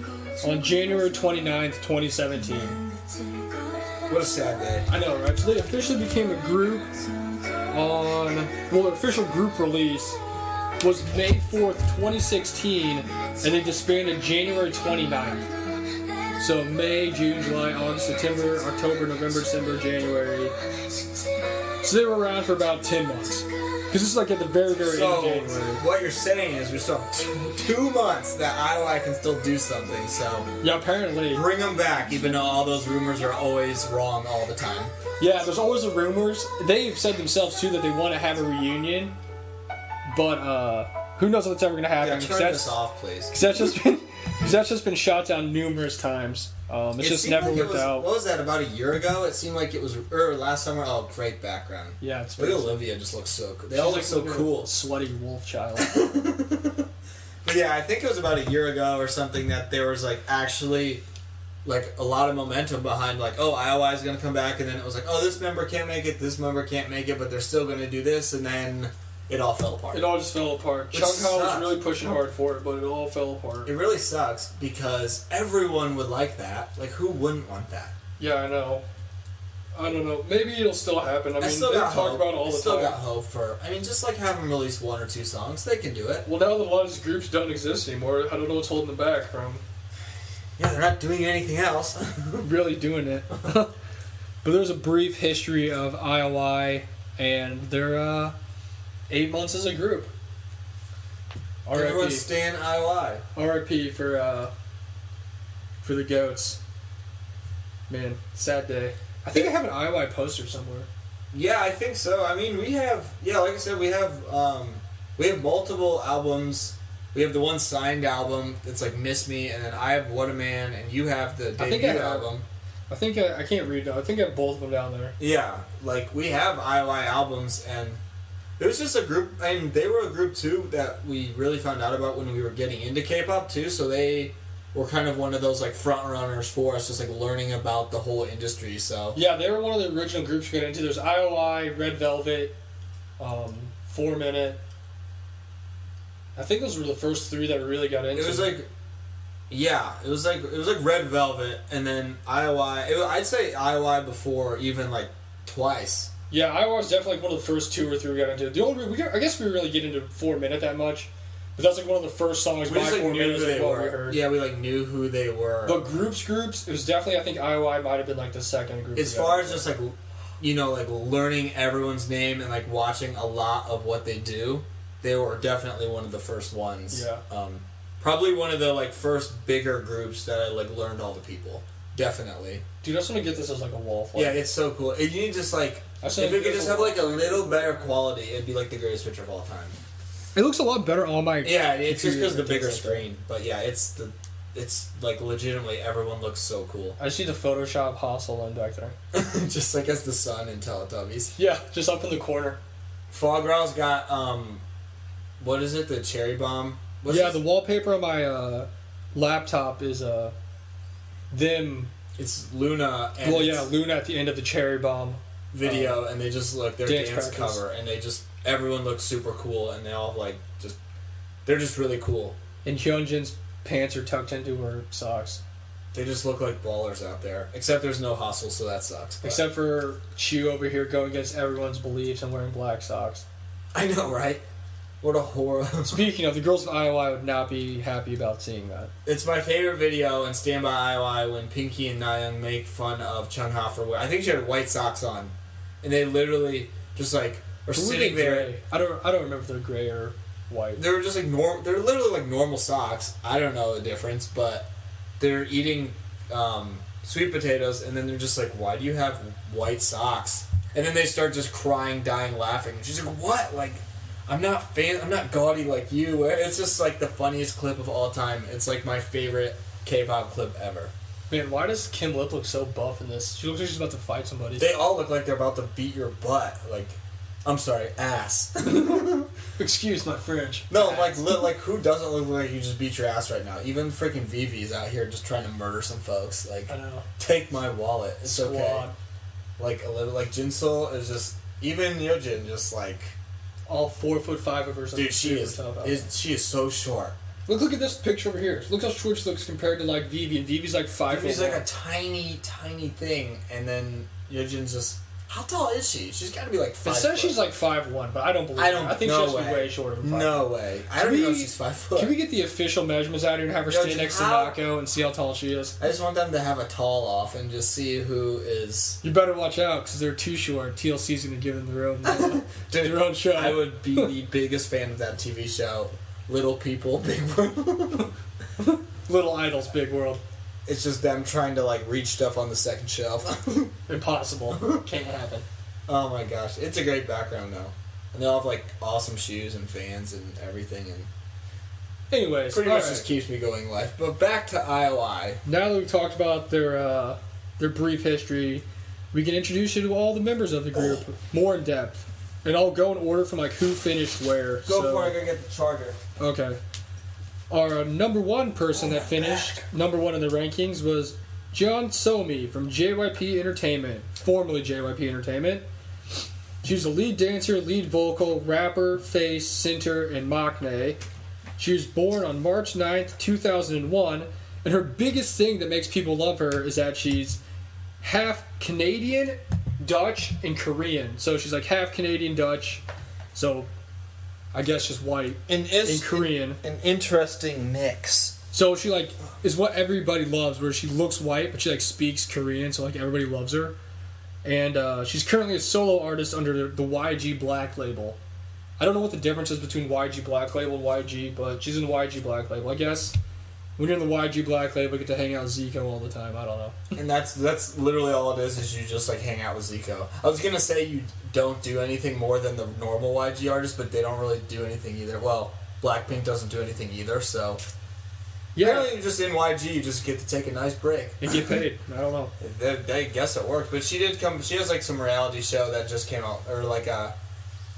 on January 29th, 2017. What a sad day. I know, right? So they officially became a group their official group release was May 4th, 2016, and they disbanded January 29th. So May, June, July, August, September, October, November, December, January. So they were around for about 10 months. Because this is like at the very, very end of January. What you're saying is we still have 2 months that IOI can still do something, so... Yeah, apparently. Bring them back, even though all those rumors are always wrong all the time. Yeah, there's always the rumors. They've said themselves, too, that they want to have a reunion. But, who knows what's ever going to happen. Yeah, turn this off, please. Because that's just been shot down numerous times. It's just never worked out. What was that, about a year ago? It seemed like it was... last summer. Oh, great background. Yeah, it's... Look at Olivia, just looks so cool. They all look so cool. Sweaty wolf child. But yeah, I think it was about a year ago or something that there was like actually like a lot of momentum behind like, oh, IOI is going to come back, and then it was like, oh, this member can't make it, this member can't make it, but they're still going to do this, and then it all fell apart. It all just fell apart. Chung-ha was really pushing hard for it, but it all fell apart. It really sucks because everyone would like that. Like, who wouldn't want that? Yeah, I know. I don't know. Maybe it'll still happen. I mean, they talk about it all the time. Still got hope for... I mean, just like have them release 1 or 2 songs. They can do it. Well, now that a lot of these groups don't exist anymore, I don't know what's holding them back from... Yeah, they're not doing anything else. Really doing it. But there's a brief history of IOI, and they're 8 months as a group. Everyone stan IOI. R.I.P. for the goats. Man, sad day. I think I have an IOI poster somewhere. Yeah, I think so. I mean, we have... Yeah, like I said, we have multiple albums. We have the one signed album that's like Miss Me, and then I have What a Man, and you have the debut album. I think I can't read it. I think I have both of them down there. Yeah, like we have IOI albums, and it was just a group, and they were a group too that we really found out about when we were getting into K-pop too, so they were kind of one of those like front runners for us, just like learning about the whole industry. So yeah, they were one of the original groups we got into. There's IOI, Red Velvet, 4 Minute. I think those were the first 3 that we really got into. It was like, yeah, it was like Red Velvet, and then IOI. I'd say IOI before even like twice. Yeah, IOI was definitely one of the first 2 or 3 we got into. The only I guess we didn't really get into 4 Minute that much, but that's like one of the first songs by 4 Minute we heard. Yeah, we like knew who they were. But groups, it was definitely, I think IOI might have been like the second group. As far as just like, you know, like learning everyone's name and like watching a lot of what they do, they were definitely one of the first ones. Yeah. Probably one of the like first bigger groups that I like learned all the people. Definitely. Dude, I just want to get this as like a wall flag. Yeah, it's so cool. You need just like, if it could just have like a little better quality, it'd be like the greatest picture of all time. It looks a lot better on my. Yeah, it's just because of the bigger screen. But yeah, it's like legitimately everyone looks so cool. I see the Photoshop hostel in back there. Just like as the sun in Teletubbies. Yeah, just up in the corner. Fall Girl's got what is it? The cherry bomb. The wallpaper on my laptop is them. It's Luna. And Luna at the end of the cherry bomb video, and they just look their dance cover, and everyone looks super cool, and they all they're just really cool. And Hyunjin's pants are tucked into her socks. They just look like ballers out there. Except there's no hustle, so that sucks. But. Except for Chu over here going against everyone's beliefs and wearing black socks. I know, right? What a horror. Speaking of, the girls of IOI would not be happy about seeing that. It's my favorite video in Stand By IOI when Pinky and Nayeon make fun of Chungha for I think she had white socks on. And they literally just like are sitting there. Gray? I don't remember if they're gray or white. They were just like they're literally like normal socks. I don't know the difference, but they're eating sweet potatoes, and then they're just like, why do you have white socks? And then they start just crying, dying, laughing. And she's like, what? Like, I'm not gaudy like you. It's just like the funniest clip of all time. It's like my favorite K-pop clip ever. Man, why does Kim Lip look so buff in this? She looks like she's about to fight somebody. They all look like they're about to beat your butt. Like, I'm sorry, ass. Excuse my French. No, like who doesn't look like you just beat your ass right now? Even freaking Vivi's out here just trying to murder some folks. Like, I know. Take my wallet. It's Squad. Okay. Like a little, like Jinsol is just even Yojin just like all 4'5" of her. Dude, she is so short. Look at this picture over here. Look how short she looks compared to like Vivi, and Vivi's like 5'1". Vivi's like a tiny thing, and then Yojin's just. How tall is she? She's got to be like 5 It says she's like 5'1", but I don't believe I think she's way shorter than 5'1". No way. I don't even know if she's 5 foot. Can we get the official measurements out here and have her stand next to Nako and see how tall she is? I just want them to have a tall off and just see who is... You better watch out, because they're too short. TLC's going to give them their own, their own show. I would be the biggest fan of that TV show. Little People, Big World. Little Idols, Big World. It's just them trying to like reach stuff on the second shelf. Impossible. Can't happen. Oh my gosh. It's a great background though. And they all have like awesome shoes and fans and everything, and anyways, pretty much just keeps me going in life. But back to IOI. Now that we've talked about their brief history, we can introduce you to all the members of the group more in depth. And I'll go in order from like who finished where. Go for it, I gotta get the charger. Okay. Our number one person that finished number one in the rankings was Jeon Somi from JYP Entertainment, formerly JYP Entertainment. She was a lead dancer, lead vocal, rapper, face, center, and maknae. She was born on March 9th, 2001, and her biggest thing that makes people love her is that she's half Canadian, Dutch, and Korean. So she's like half Canadian, Dutch, so I guess just white and Korean. An interesting mix. So she like is what everybody loves, where she looks white but she like speaks Korean, so like everybody loves her. And she's currently a solo artist under the YG Black label. I don't know what the difference is between YG Black label and YG, but she's in the YG Black label. I guess when you're in the YG Black label, you get to hang out with Zico all the time. I don't know. And that's literally all it is you just like hang out with Zico. I was gonna say you don't do anything more than the normal YG artists, but they don't really do anything either. Well, Blackpink doesn't do anything either, so yeah. Apparently you're just in YG, you just get to take a nice break. And get paid. I don't know. I guess it worked, but she did come. She has like some reality show that just came out, or like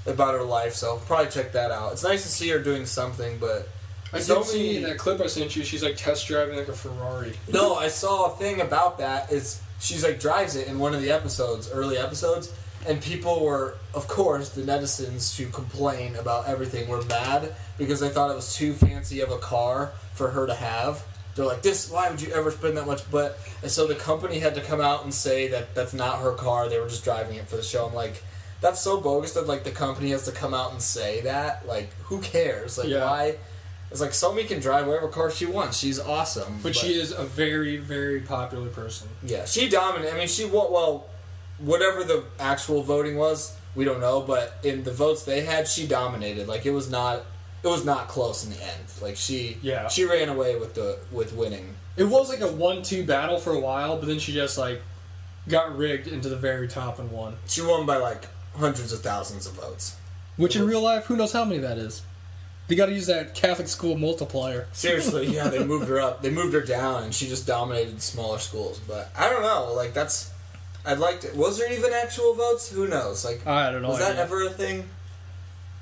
about her life. So probably check that out. It's nice to see her doing something, but I did see in that clip I sent you. She's like test driving like a Ferrari. No, I saw a thing about that. She's like drives it in one of the early episodes, and people were, of course, the netizens who complain about everything were mad because they thought it was too fancy of a car for her to have. they're like, why would you ever spend that much? And so the company had to come out and say that that's not her car. They were just driving it for the show. I'm like, that's so bogus that like the company has to come out and say that. Like, who cares? Like, why? It's like Somi can drive whatever car she wants. She's awesome. But she is a very, very popular person. Yeah, she dominated. I mean, she won. Well, whatever the actual voting was, we don't know. But in the votes they had, she dominated. Like, it was not close in the end. Like, she ran away with winning. It was like a 1-2 battle for a while, but then she just like got rigged into the very top and won. She won by like hundreds of thousands of votes. Which in real life, who knows how many that is? They got to use that Catholic school multiplier. Seriously, yeah, they moved her up. They moved her down, and she just dominated smaller schools. But I don't know. Like, I'd like to. Was there even actual votes? Who knows? Like, I don't know. Was that ever a thing?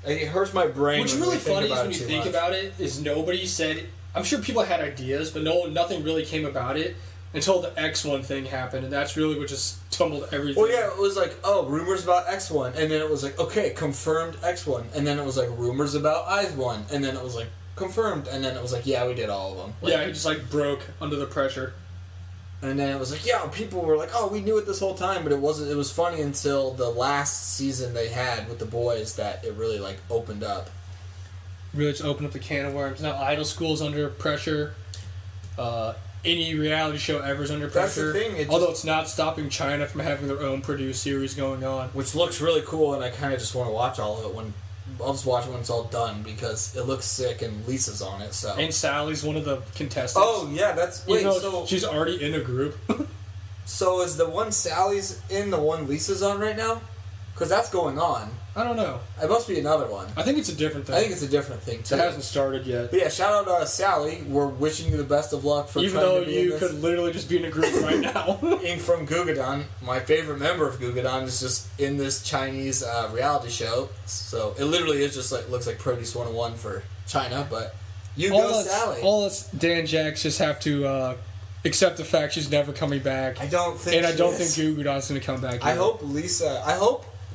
It hurts my brain. What's really funny is when you think about it, is nobody said. I'm sure people had ideas, but nothing really came about it until the X1 thing happened, and that's really what just tumbled everything. Well, yeah, it was like, rumors about X1, and then it was like, okay, confirmed X1, and then it was like, rumors about I1, and then it was like, confirmed, and then it was like, yeah, we did all of them. Like, yeah, he just like broke under the pressure. And then it was like, yeah, people were like, we knew it this whole time, but it wasn't. It was funny until the last season they had with the boys that it really like opened up. Really just opened up the can of worms. Now Idol School's under pressure. Any reality show ever is under pressure. That's the thing. Although it's not stopping China from having their own produced series going on. Which looks really cool, and I kind of just want to watch all of it I'll just watch it when it's all done because it looks sick and Lisa's on it. So and Sally's one of the contestants. Oh yeah, so she's already in a group. So is the one Sally's in the one Lisa's on right now? Because that's going on. I don't know. It must be another one. I think it's a different thing. I think it's a different thing too. It hasn't started yet. But yeah, shout out to Sally. We're wishing you the best of luck for even though you could literally just be in a group right now. Being from Gugadan, my favorite member of Gugadan is just in this Chinese reality show. So it literally is just like looks like Produce 101 for China. But Sally. All us Dan Jacks just have to accept the fact she's never coming back. I don't think. And I don't think Gugadan's going to come back. I hope Lisa.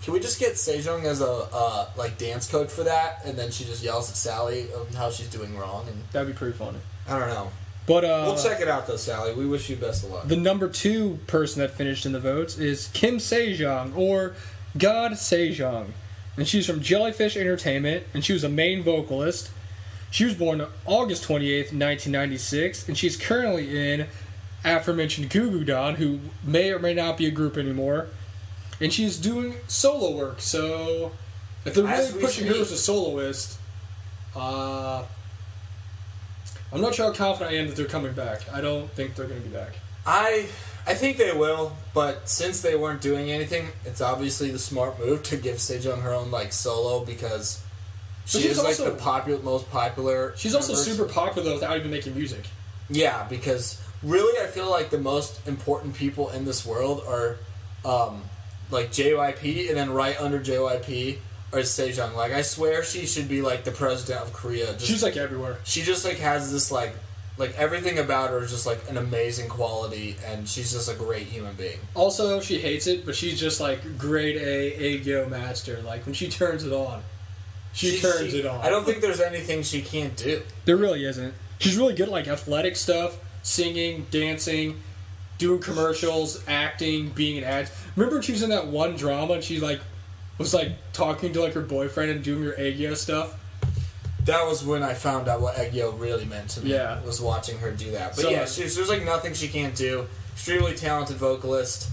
Can we just get Sejong as a dance coach for that, and then she just yells at Sally of how she's doing wrong? And that'd be pretty funny. I don't know, but we'll check it out though, Sally. We wish you best of luck. The number 2 person that finished in the votes is Kim Sejong, or God Sejong, and she's from Jellyfish Entertainment, and she was a main vocalist. She was born August 28th, 1996, and she's currently in aforementioned Gugudan, who may or may not be a group anymore. And she's doing solo work, so if they're really pushing her as a soloist, I'm not sure how confident I am that they're coming back. I don't think they're going to be back. I think they will, but since they weren't doing anything, it's obviously the smart move to give Sejong her own solo because she's also the most popular. She's also super popular without even making music. Yeah, because really, I feel like the most important people in this world are. JYP, and then right under JYP is Sejong. I swear she should be, the president of Korea. She's, everywhere. She just, has this, everything about her is just, an amazing quality, and she's just a great human being. Also, she hates it, but she's just, grade A Aegyo master. When she turns it on, she turns it on. I don't think there's anything she can't do. There really isn't. She's really good at, athletic stuff, singing, dancing, doing commercials, acting, being in ads. Remember she was in that one drama and she was talking to her boyfriend and doing her Aegyo stuff? That was when I found out what Aegyo really meant to me. Yeah. Was watching her do that. But there's nothing she can't do. Extremely talented vocalist.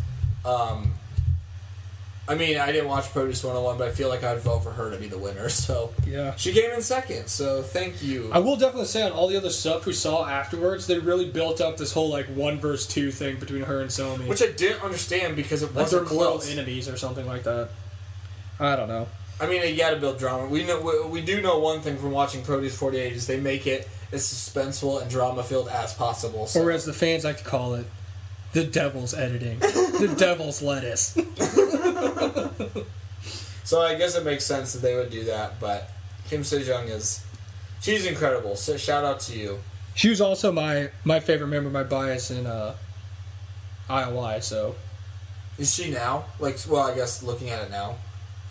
I didn't watch Produce 101, but I feel like I'd vote for her to be the winner. So yeah, she came in second. So thank you. I will definitely say on all the other stuff we saw afterwards, they really built up this whole 1 versus 2 thing between her and Somi, which I didn't understand because it wasn't close. Little enemies or something like that. I don't know. You got to build drama. We do know one thing from watching Produce 48 is they make it as suspenseful and drama filled as possible. So. Or as the fans like to call it, the devil's editing, the devil's lettuce. So I guess it makes sense that they would do that, but Kim Sejong she's incredible, so shout out to you. She was also my favorite member, my bias in IOI, so. Is she now? I guess looking at it now.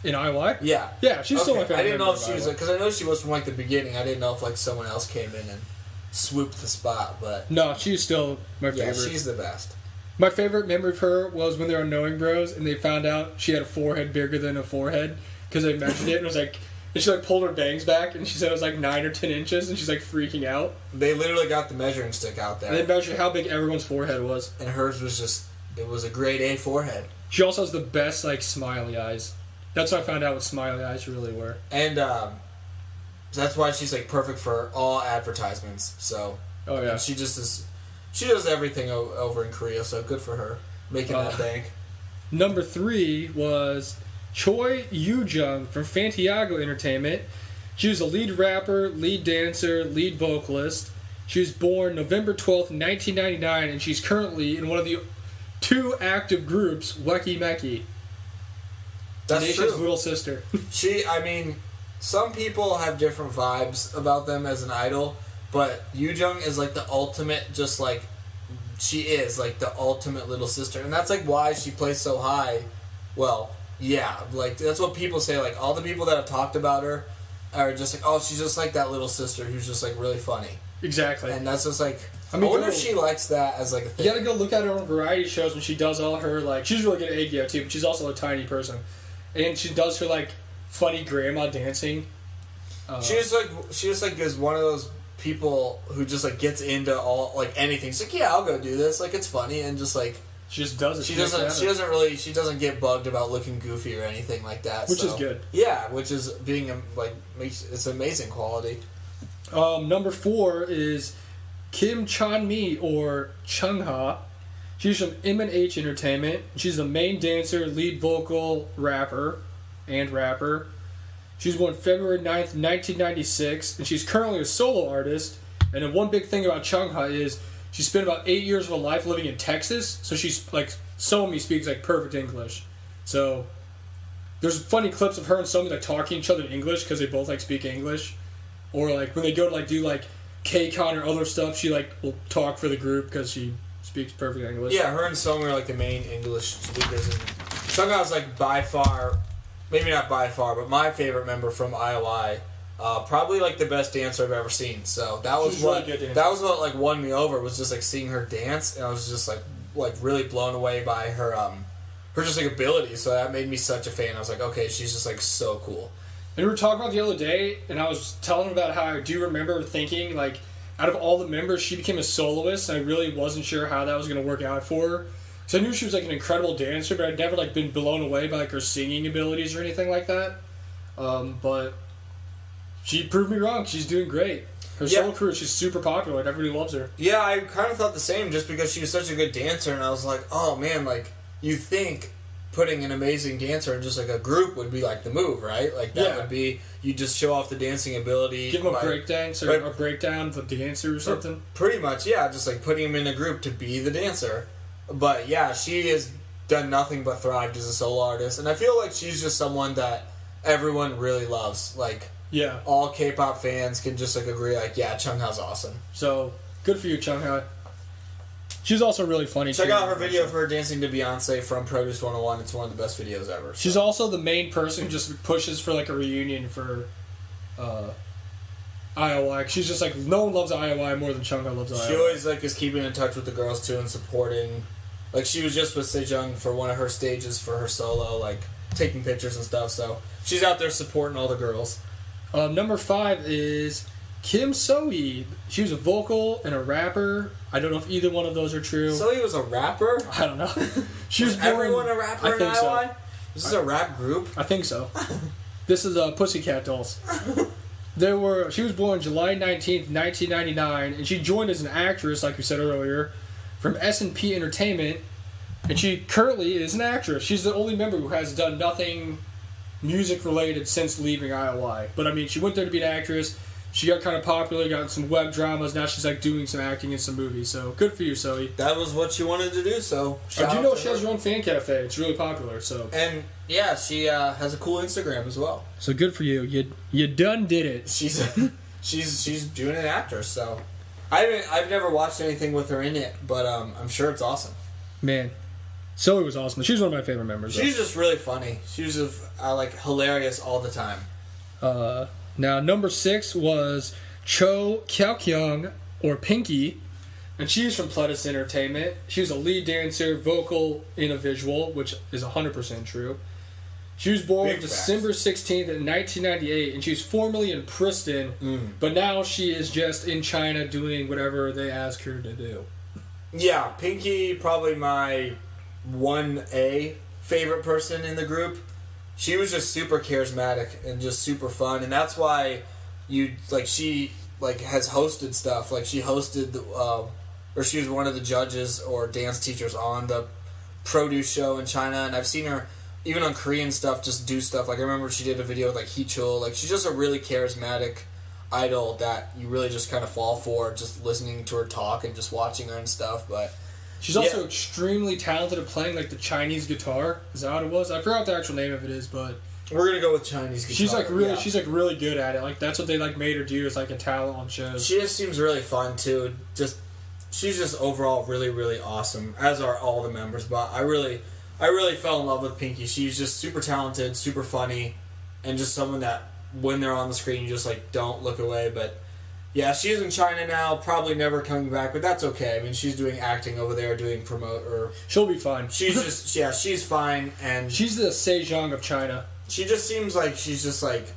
In IOI? Yeah. Yeah, she's still my favorite I didn't know member if she was, because I know she was from the beginning, I didn't know if someone else came in and swoop the spot, but No, she's still my yeah, favorite. she's the best. My favorite memory of her was when they were on Knowing Bros and they found out she had a forehead bigger than a forehead because they measured it and it was like, and she like pulled her bangs back and she said it was like 9 or 10 inches and she's like freaking out. They literally got the measuring stick out there. And they measured how big everyone's forehead was. And hers was just, it was a grade A forehead. She also has the best like smiley eyes. That's what I found out what smiley eyes really were. And that's why she's like perfect for all advertisements. So Oh yeah. she just is, she does everything over in Korea. So good for her making that bank. Number 3 was Choi Yoo-jung from Fantiago Entertainment. She was a lead rapper, lead dancer, lead vocalist. She was born November 12th, 1999, and she's currently in one of the 2 active groups, Weki Meki. That's Nation's true. little sister. I mean, some people have different vibes about them as an idol, but Yoo-jung is like the ultimate, just like, she is like the ultimate little sister. And that's like why she plays so high. Well, yeah, like that's what people say. Like all the people that have talked about her are just like, oh, she's just like that little sister who's just like really funny. Exactly. And that's just like, I mean, wonder if she likes that as like a thing. You gotta go look at her on variety shows when she does all her, like, she's really good at Aegyo too, but she's also a tiny person. And she does her, like, funny grandma dancing. She just like is one of those people who just like gets into all like anything. She's like, yeah, I'll go do this. Like it's funny and just like she just does it. She doesn't get bugged about looking goofy or anything like that. Which is good. Yeah, which is being like it's amazing quality. Number 4 is Kim Chan-mi or Chung-ha. She's from M&H Entertainment. She's the main dancer, lead vocal, rapper. She was born February 9th, 1996, and she's currently a solo artist. And then one big thing about Chung-ha is she spent about 8 years of her life living in Texas, so she's like, Somi speaks like perfect English. So there's funny clips of her and Somi like talking to each other in English because they both like speak English. Or like when they go to like do like K-Con or other stuff, she like will talk for the group because she speaks perfect English. Yeah, her and Somi are like the main English speakers, and Chung-ha's like by far, maybe not by far, but my favorite member from IOI. Probably like the best dancer I've ever seen. So that was what like won me over, was just like seeing her dance, and I was just like really blown away by her just like ability. So that made me such a fan. I was like, okay, she's just like so cool. And we were talking about the other day, and I was telling him about how I do remember thinking, like, out of all the members, she became a soloist, and I really wasn't sure how that was going to work out for her. So I knew she was, like, an incredible dancer, but I'd never, like, been blown away by, like, her singing abilities or anything like that. But she proved me wrong. She's doing great. Her solo career, she's super popular, and everybody loves her. Yeah, I kind of thought the same, just because she was such a good dancer, and I was like, oh, man, like, you think putting an amazing dancer in just like a group would be like the move, right? Like that would be, you just show off the dancing ability. Give them a breakdance or a breakdown of the dancer or something. Pretty much, yeah, just like putting him in a group to be the dancer. But yeah, she has done nothing but thrived as a solo artist, and I feel like she's just someone that everyone really loves. Like, yeah, all K-pop fans can just like agree, like, yeah, Chung-ha's awesome. So good for you, Chung-ha. She's also really funny. Check out her video of her dancing to Beyonce from Produce 101. It's one of the best videos ever. So. She's also the main person who just pushes for like a reunion for IOI. She's just like, no one loves IOI more than Chung-ha loves IOI. She always like is keeping in touch with the girls too and supporting. Like she was just with Sejong for one of her stages for her solo, like taking pictures and stuff. So she's out there supporting all the girls. Number 5 is Kim So-hee. She was a vocal and a rapper. I don't know if either one of those are true. So-hee was a rapper? I don't know. She was everyone a rapper in IOI? So. This is a rap group? I think so. This is Pussycat Dolls. She was born July 19th, 1999, and she joined as an actress, like we said earlier, from S&P Entertainment, and she currently is an actress. She's the only member who has done nothing music-related since leaving IOI. But, I mean, she went there to be an actress. She got kind of popular, got some web dramas. Now she's like doing some acting in some movies. So good for you, So-hee. That was what she wanted to do. So I do know she has her own fan cafe. It's really popular. So and yeah, she has a cool Instagram as well. So good for you. You done did it. She's doing an actor. So I've never watched anything with her in it, but I'm sure it's awesome. Man, So-hee was awesome. She's one of my favorite members. She's just really funny. She was like hilarious all the time. Now, number 6 was Cho Kyeok-kyung. or Pinky, and she's from Pledis Entertainment. She was a lead dancer, vocal, and a visual, which is 100% true. She was born December 16th, 1998, and she was formerly in Princeton, but now she is just in China doing whatever they ask her to do. Yeah, Pinky, probably my 1A favorite person in the group. She was just super charismatic and just super fun, and that's why she has hosted stuff. Like, she hosted or she was one of the judges or dance teachers on the produce show in China, and I've seen her even on Korean stuff just do stuff. Like, I remember she did a video with, like, Heechul. Like, she's just a really charismatic idol that you really just kind of fall for, just listening to her talk and just watching her and stuff. But she's also extremely talented at playing, like, the Chinese guitar. Is that what it was? I forgot what the actual name of it is, but we're gonna go with Chinese guitar. She's really good at it. Like, that's what they like made her do, is like a talent on shows. She just seems really fun too. She's just overall really, really awesome, as are all the members. But I really fell in love with Pinky. She's just super talented, super funny, and just someone that when they're on the screen, you just like don't look away. But yeah, she's in China now, probably never coming back, but that's okay. I mean, she's doing acting over there, doing she'll be fine. She's just she's fine, and she's the Sejong of China. She just seems like she's just like,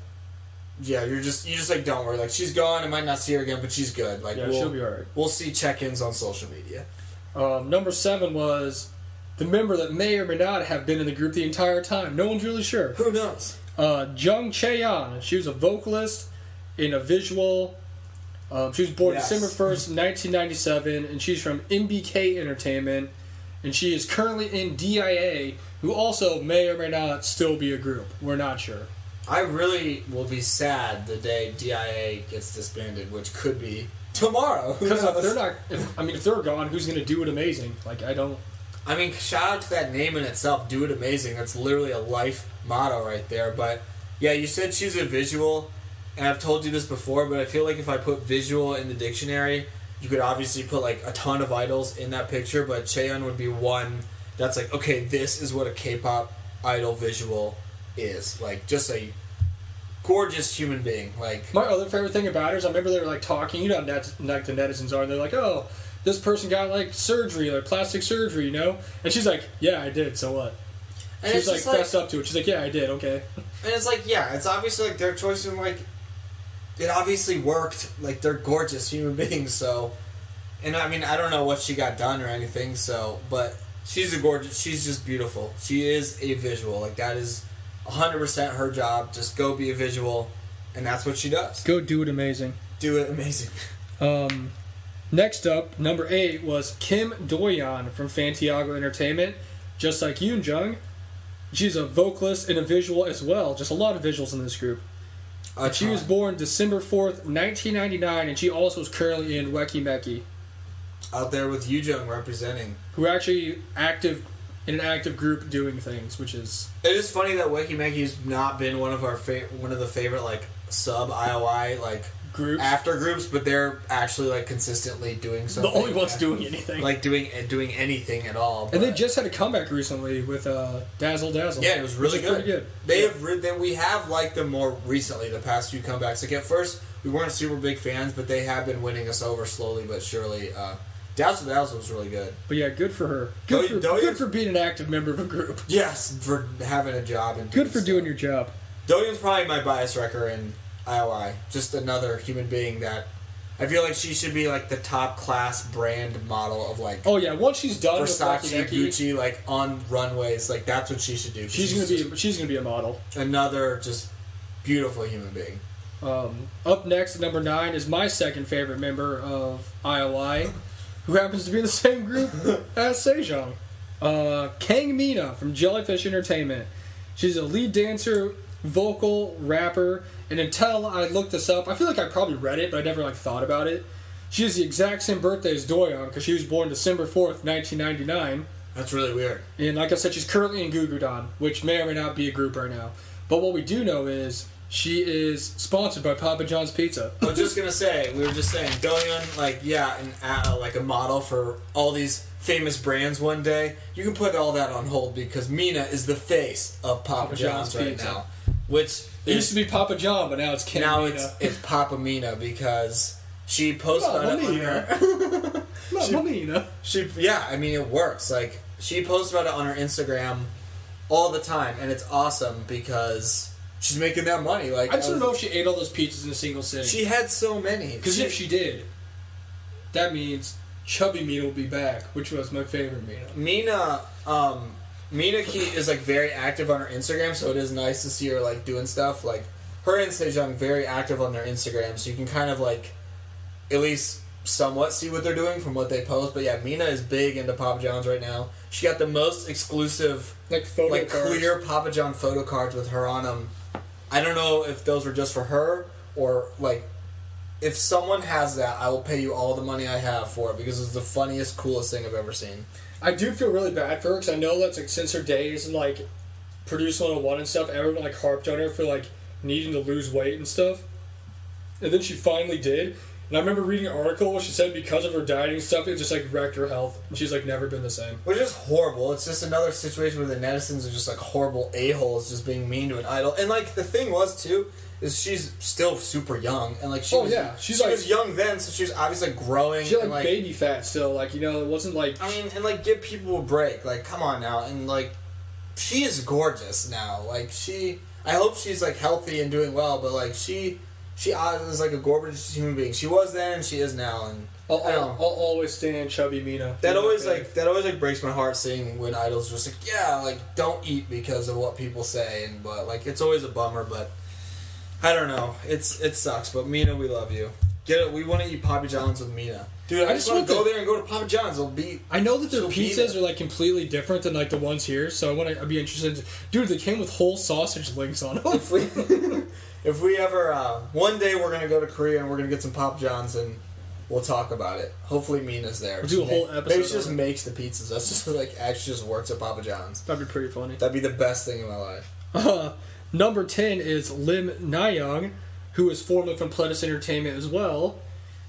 yeah, you just like, don't worry, like, she's gone. I might not see her again, but she's good. Like, she'll be alright. We'll see check-ins on social media. Number 7 was the member that may or may not have been in the group the entire time. No one's really sure. Who knows? Jung Chaeyeon. She was a vocalist in a visual. She was born December 1st, 1997, and she's from MBK Entertainment, and she is currently in DIA, who also may or may not still be a group. We're not sure. I really will be sad the day DIA gets disbanded, which could be tomorrow. Because if they're gone, who's going to do it amazing? I mean, shout out to that name in itself, Do It Amazing. That's literally a life motto right there. But yeah, you said she's a visual, and I've told you this before, but I feel like if I put visual in the dictionary, you could obviously put like a ton of idols in that picture, but Chaeyeon would be one that's like, okay, this is what a K-pop idol visual is. Like, just a gorgeous human being. Like, my other favorite thing about her is I remember they were like talking, you know how like the netizens are, and they're like, oh, this person got like surgery, like plastic surgery, you know? And she's like, yeah, I did, so what? And she's like fessed up to it. She's like, yeah, I did, okay. And it's like, yeah, it's obviously like their choice, and like, it obviously worked. Like, they're gorgeous human beings, so. And I mean, I don't know what she got done or anything, so, but she's just beautiful. She is a visual. Like, that is 100% her job. Just go be a visual, and that's what she does. Go do it amazing. Do it amazing. Next up, number 8 was Kim Doyeon from Fantiago Entertainment. Just like Yoon Jung, she's a vocalist and a visual as well. Just a lot of visuals in this group. She was born December 4th, 1999, and she also is currently in Weki Meki. Out there with Yoo Jung representing. Who are actually in an active group doing things, which is... It is funny that Weki Meki's not been one of the favorite, like, sub IOI, like, groups, after groups, but they're actually like consistently doing something. The only ones doing anything, like doing anything at all. And they just had a comeback recently with Dazzle Dazzle. Yeah, it was really good. Pretty good. We have liked them more recently. The past few comebacks. Like, at first, we weren't super big fans, but they have been winning us over slowly but surely. Dazzle Dazzle was really good. But yeah, good for her. Good for being an active member of a group. Yes, for having a job and good for doing your job. Doyeon's probably my bias wrecker in IOI. Just another human being that I feel like she should be like the top class brand model of, like, oh yeah, once she's done Versace, with Gucci, like on runways, like that's what she should do. She's gonna be a model. Another just beautiful human being. Up next at number 9 is my second favorite member of IOI, who happens to be in the same group as Sejong. Kang Mina from Jellyfish Entertainment. She's a lead dancer, vocal, rapper, and until I looked this up, I feel like I probably read it, but I never thought about it. She has the exact same birthday as Doyeon, because she was born December 4th, 1999. That's really weird. And like I said, she's currently in Gugudan, which may or may not be a group right now. But what we do know is she is sponsored by Papa John's Pizza. I was just going to say, we were just saying, Doyeon, like a model for all these famous brands one day. You can put all that on hold because Mina is the face of Papa John's right Pizza. now. Which it used to be Papa John, but now it's Kim Mina. It's Papa Mina because She posts about it on her. Yeah, I mean, it works. Like, she posts about it on her Instagram all the time, and it's awesome because she's making that money. Like, I just don't know if she ate all those pizzas in a single sitting. She had so many. Because if she did, that means Chubby Mina will be back, which was my favorite Mina. Mina is like very active on her Instagram, so it is nice to see her like doing stuff. Like, her and Sejong very active on their Instagram, so you can kind of like at least somewhat see what they're doing from what they post. But yeah, Mina is big into Papa John's right now. She got the most exclusive, clear Papa John photo cards with her on them. I don't know if those were just for her or like, if someone has that, I will pay you all the money I have for it because it's the funniest, coolest thing I've ever seen. I do feel really bad for her because I know that's like since her days and like Produce 101 and stuff, everyone like harped on her for like needing to lose weight and stuff, and then she finally did. And I remember reading an article where she said because of her dieting stuff, it just like wrecked her health, and she's like never been the same. Which is horrible. It's just another situation where the netizens are just like horrible a-holes, just being mean to an idol. And like the thing was too, is she's still super young, and like she was young then, so she was obviously growing. She had like baby fat still, like, you know, it wasn't like. I mean, and like give people a break. Like, come on now, and like she is gorgeous now. Like I hope she's like healthy and doing well, but like she is like a gorgeous human being. She was then, and she is now, and I'll always stand Chubby Mina. That always breaks my heart seeing when idols just like, like don't eat because of what people say, and but like it's always a bummer, but I don't know. It sucks, but Mina, we love you. Get it? We want to eat Papa John's with Mina. Dude, I just want to go there and go to Papa John's. I know that their pizzas are like completely different than like the ones here, so I'd be interested. Dude, they came with whole sausage links on them. If we ever, one day we're gonna go to Korea and we're gonna get some Papa John's and we'll talk about it. Hopefully Mina's there. We'll do a whole episode. Maybe she just makes the pizzas. That's just like actually just works at Papa John's. That'd be pretty funny. That'd be the best thing in my life. Number 10 is Lim Na-young, who is formerly from Pledis Entertainment as well.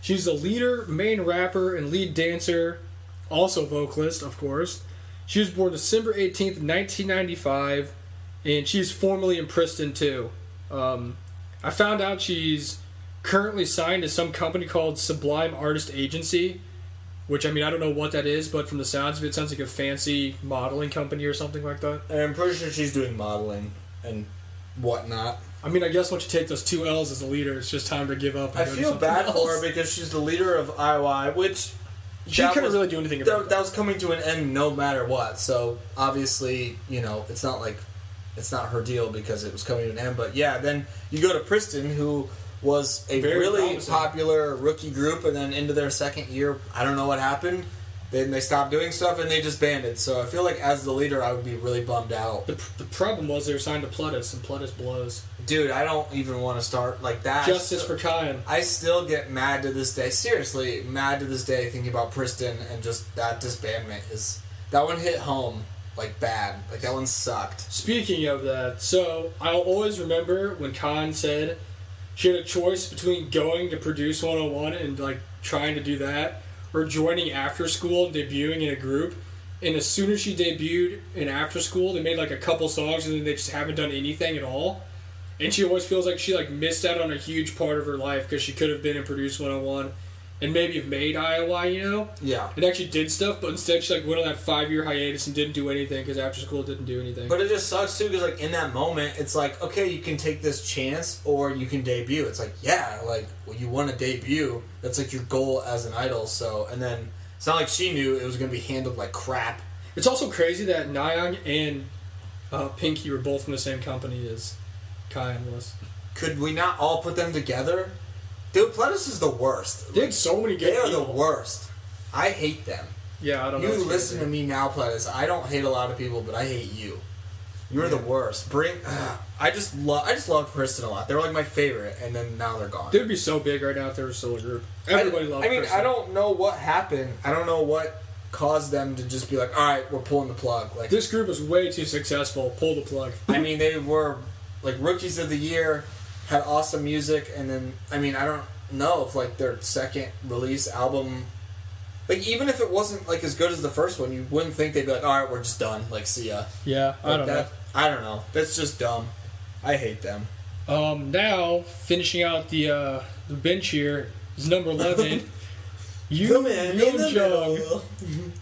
She's the leader, main rapper, and lead dancer, also vocalist, of course. She was born December 18th, 1995, and she's formerly in Princeton, too. I found out she's currently signed to some company called Sublime Artist Agency, which, I mean, I don't know what that is, but from the sounds of it, it sounds like a fancy modeling company or something like that. And I'm pretty sure she's doing modeling and whatnot. I mean, I guess once you take those 2 L's as a leader, it's just time to give up. I feel bad for her because she's the leader of IOI, which she couldn't really do anything about that was coming to an end no matter what. So obviously, you know, it's not her deal because it was coming to an end. But yeah, then you go to Princeton, who was a really popular rookie group, and then into their second year, I don't know what happened. Then they stopped doing stuff and they disbanded. So I feel like as the leader, I would be really bummed out. The problem was they were signed to Pledis, and Pledis blows. Dude, I don't even want to start like that. Justice for Kyan. I still get mad to this day. Seriously, mad to this day thinking about Princeton and just that disbandment. That one hit home like bad. Like that one sucked. Speaking of that, so I'll always remember when Khan said she had a choice between going to Produce 101 and like trying to do that, or joining After School and debuting in a group. And as soon as she debuted in After School, they made like a couple songs and then they just haven't done anything at all. And she always feels like she like missed out on a huge part of her life because she could have been in Produce 101 and maybe have made IOI, you know? Yeah. And actually did stuff, but instead she like went on that 5-year hiatus and didn't do anything because After School didn't do anything. But it just sucks too because like in that moment, it's like, okay, you can take this chance or you can debut. It's like, yeah, like, well, you want to debut. That's like your goal as an idol. So, and then it's not like she knew it was going to be handled like crap. It's also crazy that Na-young and Pinky were both from the same company as Kyan was. Could we not all put them together? Dude, Pledis is the worst. They had so many good people. They are the worst. I hate them. Yeah, I don't know. You listen to me now, Pledis. I don't hate a lot of people, but I hate you. You're the worst. I just loved Princeton a lot. They were like my favorite, and then now they're gone. They'd be so big right now if they were still a group. Everybody loved Princeton. I don't know what happened. I don't know what caused them to just be like, all right, we're pulling the plug. Like, this group was way too successful. Pull the plug. I mean, they were like rookies of the year, had awesome music, and then I don't know if like their second release album, like even if it wasn't like as good as the first one, you wouldn't think they'd be like, all right, we're just done. Like, see ya. Yeah, like, I don't know. That's just dumb. I hate them. Now finishing out the bench here, is number 11. Come in the Jung middle.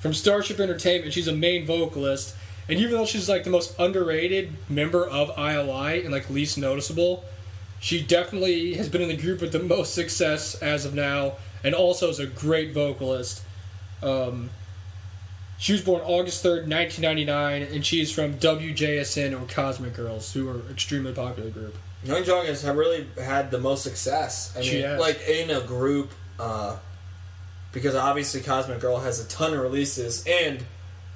from Starship Entertainment. She's a main vocalist. And even though she's like the most underrated member of IOI and like least noticeable, she definitely has been in the group with the most success as of now, and also is a great vocalist. She was born August 3rd, 1999, and she is from WJSN, or Cosmic Girls, who are an extremely popular group. Young Jung has really had the most success. I mean, She has. like in a group, because obviously Cosmic Girl has a ton of releases. And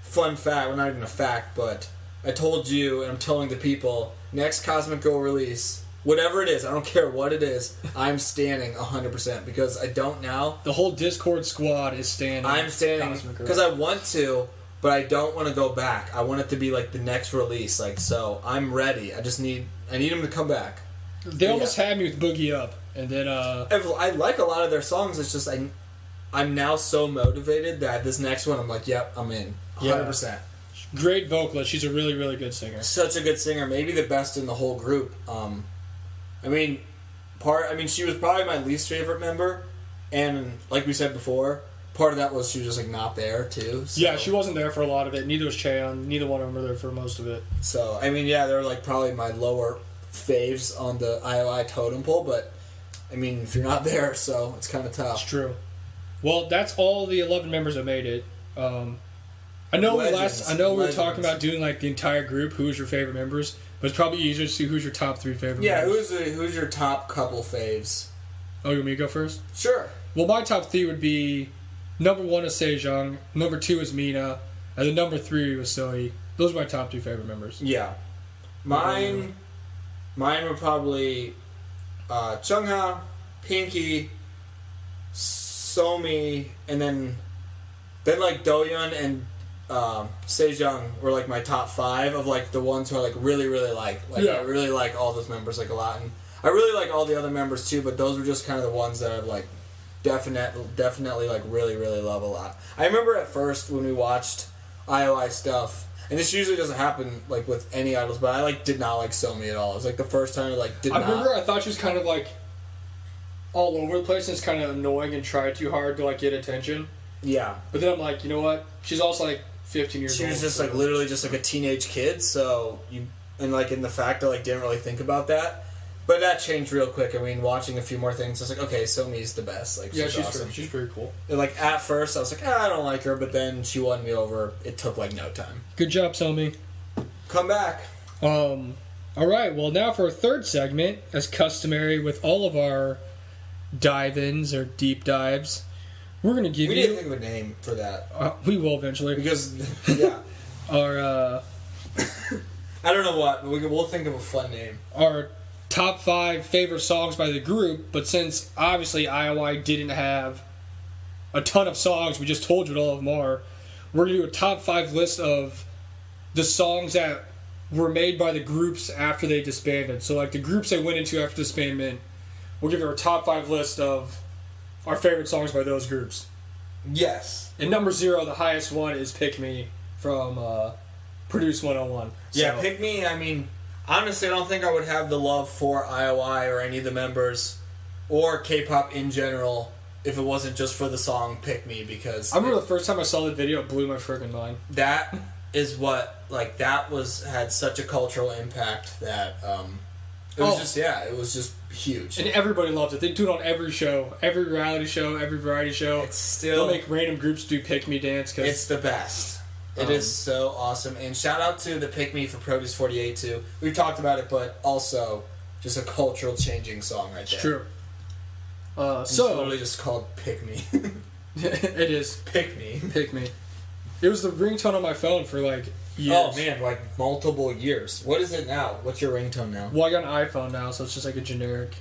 fun fact, well, not even a fact, but I told you, and I'm telling the people, next Cosmic Girl release, whatever it is, I don't care what it is, I'm standing 100% because I don't now. The whole Discord squad is standing. I'm standing Cosmic Girl. because I want to, but I don't want to go back. I want it to be like the next release. Like, so I'm ready. I need them to come back. They almost had me with Boogie Up, and then I like a lot of their songs. It's just I'm now so motivated that this next one I'm like, yep, I'm in 100%. great vocalist. She's a really, really good singer. Such a good singer, maybe the best in the whole group. She was probably my least favorite member, and like we said before, part of that was she was just like not there too. So. Yeah, she wasn't there for a lot of it. Neither was Cheon. Neither one of them were there for most of it. So they're like probably my lower faves on the IOI totem pole, but I mean, if you're not there, so it's kind of tough. It's true. Well, that's all the 11 members that made it. I know we were talking about doing like the entire group. Who's your favorite members? But it's probably easier to see who's your top 3 favorite members. Yeah, who's your top couple faves? Oh, you want me to go first? Sure. Well, my top 3 would be number 1 is Sejong, number 2 is Mina, and then number 3 was Sohee. Those are my top 2 favorite members. Yeah. Mine were probably Chungha, Pinky, Somi, and then like Doyeon and Sejong were like my top 5 of like the ones who I like really like. I really like all those members like a lot, and I really like all the other members too. But those were just kind of the ones that I like definitely like really love a lot. I remember at first when we watched IOI stuff, and this usually doesn't happen like with any idols, but I like did not like Somi at all. It was like the first time I like did not. I remember I thought she was kind of like all over the place, and it's kind of annoying and tried too hard to like get attention. Yeah. But then I'm like, you know what? She's also like 15 years old. She was just like literally just like a teenage kid, so in the fact I like didn't really think about that. But that changed real quick. I mean, watching a few more things, I was like, okay, Somi's the best. Like, she's awesome. She's pretty cool. And like at first I was like, I don't like her, but then she won me over. It took like no time. Good job, Somi. Come back. All right. Well, now for our third segment, as customary with all of our dive-ins or deep dives, we're going to give We you... need to think of a name for that. we will eventually. Because, yeah. Our, I don't know what, but we'll think of a fun name. Our top 5 favorite songs by the group, but since obviously IOI didn't have a ton of songs, we just told you what all of them are, we're going to do a top 5 list of the songs that were made by the groups after they disbanded. So like the groups they went into after disbandment, we'll give you our top 5 list of our favorite songs by those groups. Yes. And number 0, the highest one, is Pick Me from Produce 101. Yeah, So, Pick Me, I mean, honestly, I don't think I would have the love for IOI or any of the members or K-pop in general if it wasn't just for the song Pick Me, because I remember the first time I saw the video, it blew my freaking mind. that is what, like, had such a cultural impact that it was just huge. And everybody loved it. They do it on every show, every reality show, every variety show. It's still... They'll make random groups do Pick Me dance. Cause, it's the best. It is so awesome. And shout out to the Pick Me for Produce 48 too. We've talked about it, but also just a cultural changing song right there. It's true. It's literally just called Pick Me. It is. Pick Me. Pick Me. It was the ringtone on my phone for like years. Oh man, like multiple years. What is it now? What's your ringtone now? Well, I got an iPhone now, so it's just like a generic.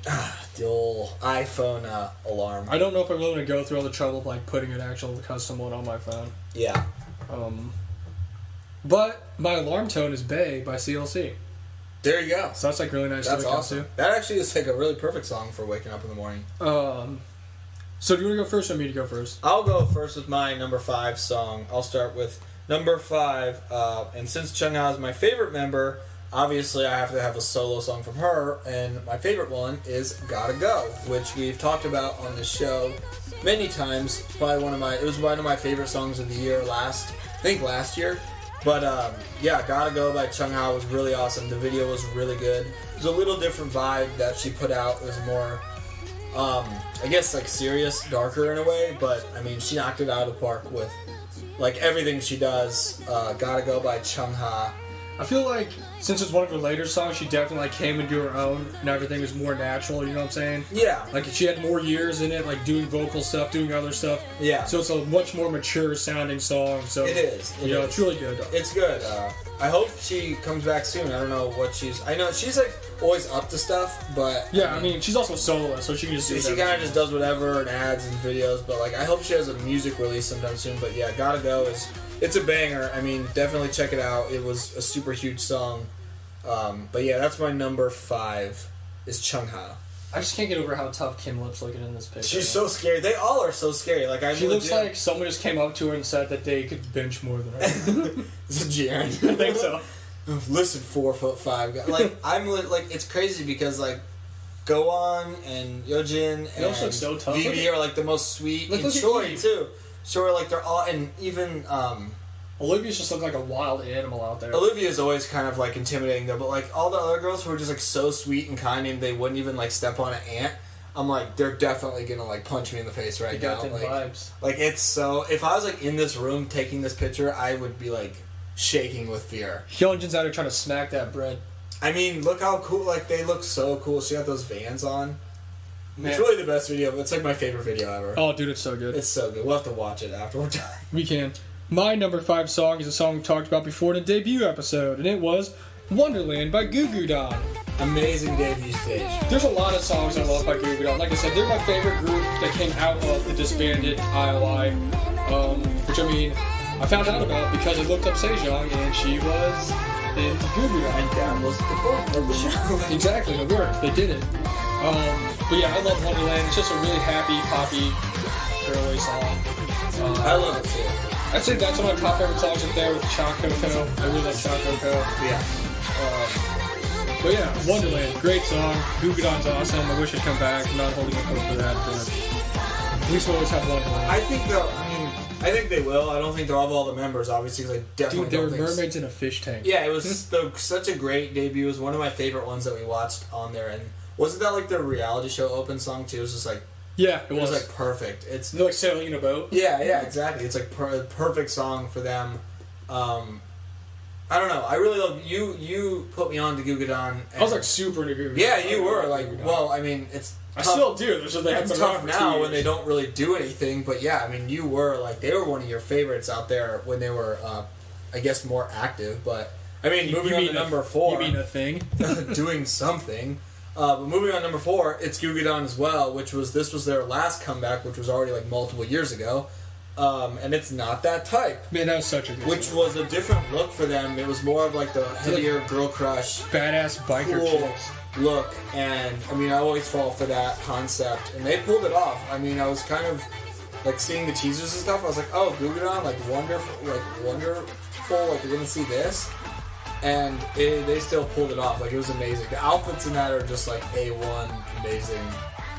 The old iPhone alarm. I don't know if I'm willing to go through all the trouble of like putting an actual custom one on my phone. Yeah. But my alarm tone is Bay by CLC. There you go. So that's like really nice. That's to wake awesome. up That actually is like a really perfect song for waking up in the morning. to. So do you want to go first or me to go first? I'll go first with my number 5 song. I'll start with number 5. And since Chungha is my favorite member, obviously I have to have a solo song from her, and my favorite one is "Gotta Go," which we've talked about on this show many times. It was one of my favorite songs of the year last year. But yeah, "Gotta Go" by Chungha was really awesome. The video was really good. It was a little different vibe that she put out. It was more, I guess, like serious, darker in a way. But I mean, she knocked it out of the park with like everything she does. "Gotta Go" by Chungha. I feel like since it's one of her later songs, she definitely like came into her own, and everything was more natural. You know what I'm saying? Yeah. Like she had more years in it, like doing vocal stuff, doing other stuff. Yeah. So it's a much more mature sounding song. So It is. it's really good. It's good. I hope she comes back soon. I don't know what I know she's like always up to stuff, but Yeah, I mean she's also a soloist, so she can just do she kind of just does whatever and ads and videos. But like, I hope she has a music release sometime soon. But yeah, "Gotta Go" it's a banger. I mean, definitely check it out. It was a super huge song. But yeah, that's my number 5 is Chungha. I just can't get over how tough Kim looks looking in this picture. She's so scary. They all are so scary. Like She looks like someone just came up to her and said that they could bench more than her. It's a Jian. I think so. Listen, 4'5" guy. Like like it's crazy because like Go-on and Yeojin They also and look so tough. Vivi are like the most sweet, and look at Choi Eve. too. Choi, like they're all, and even Olivia's just looked like a wild animal out there. Olivia's always kind of like intimidating though, but like all the other girls who are just like so sweet and kind and they wouldn't even like step on an ant. I'm like, they're definitely gonna like punch me in the face right You got now. them vibes. Like it's so. If I was like in this room taking this picture, I would be like shaking with fear. Hyunjin's out there trying to smack that bread. I mean, look how cool. Like they look so cool. She got those Vans on. Man. It's really the best video. It's like my favorite video ever. Oh, dude, it's so good. It's so good. We'll have to watch it after we're done. We can. My number 5 song is a song we've talked about before in the debut episode, and it was Wonderland by Goo Goo Dolls. Amazing debut stage. There's a lot of songs I love by Goo Goo Dolls. Like I said, they're my favorite group that came out of the disbanded IOI, which I mean, I found out about because I looked up Sejong and she was in Goo Goo Dolls. And that was the point of the show. Exactly, it worked. They did it. But yeah, I love Wonderland. It's just a really happy, poppy, girly song. I love it too. I'd say that's one of my top favorite songs up there with Chakoko. I really like Chakoko. Yeah. But yeah, Wonderland, great song. Goo Goo Dolls awesome. I wish I'd come back. I'm not holding a hope for that, but at least we'll always have Wonderland. I think they will. I don't think they'll have all the members, obviously, because I definitely Dude, they were don't think mermaids in a fish tank. Yeah, it was such a great debut. It was one of my favorite ones that we watched on there. And wasn't that like their reality show open song too? It was just like Yeah, it was like perfect. It's they're like sailing in a boat. yeah, exactly. It's like perfect song for them. I don't know. I really love you. You put me on to Goo Goo Dolls. I was like super into Goo Goo Dolls. Yeah, you were like. Well, I mean, it's. I tough. still do. There's just they have It's been tough around for 2 now when years. they don't really do anything, but yeah, I mean, you were like they were one of your favorites out there when they were, I guess, more active. But I mean, moving on to number 4, You mean a thing? doing something. But moving on to number 4, it's Goo Goo Dolls as well, this was their last comeback, which was already like multiple years ago, and it's Not That Type. Man, that was such a good Which song. was a different look for them. It was more of like the heavier girl crush Badass biker cool chicks. look, and I mean, I always fall for that concept, and they pulled it off. I mean, I was kind of like seeing the teasers and stuff. I was like, oh, Goo Goo Dolls, like wonderful, like we're gonna see this, and they still pulled it off. Like it was amazing. The outfits in that are just like A1 amazing.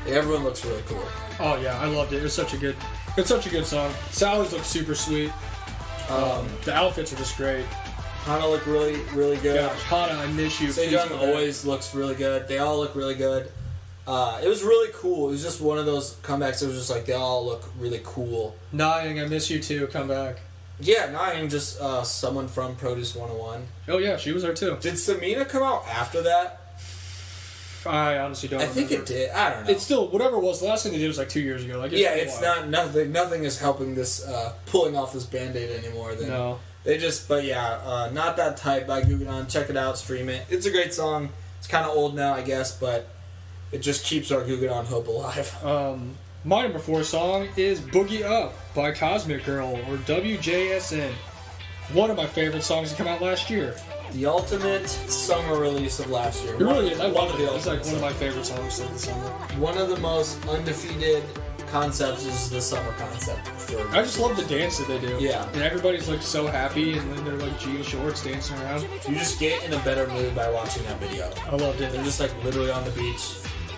Everyone looks really cool. Oh yeah, I loved it. It's such a good song. Salads look super sweet. The outfits are just great. Hana looked really, really good. Gosh, Hana, I miss you. Please Sejong come back. always looks really good. They all look really good. It was really cool. It was just one of those comebacks that was just like they all look really cool. Nying, I miss you too. Come back. Yeah, Nying, just someone from Produce 101. Oh yeah, she was there too. Did Samina come out after that? I honestly don't. I think remember. it did. I don't know. It's still whatever it was. The last thing they did was like 2 years ago. Like yeah, been a it's while. not nothing. Nothing is helping this pulling off this Band-Aid anymore. Than No. They just, but yeah, Not That Type by Goo Goo Dolls. Check it out, stream it. It's a great song. It's kind of old now, I guess, but it just keeps our Goo Goo Dolls hope alive. My number 4 song is Boogie Up by Cosmic Girl, or WJSN. One of my favorite songs to come out last year. The ultimate summer release of last year. It really is. I love it. the It's like ultimate one of my favorite songs of the summer. One of the most undefeated concept is the summer concept. For I just love the dance that they do. Yeah. And everybody's like so happy, and then they're like jean shorts dancing around. You just get in a better mood by watching that video. I loved it. They're just like literally on the beach.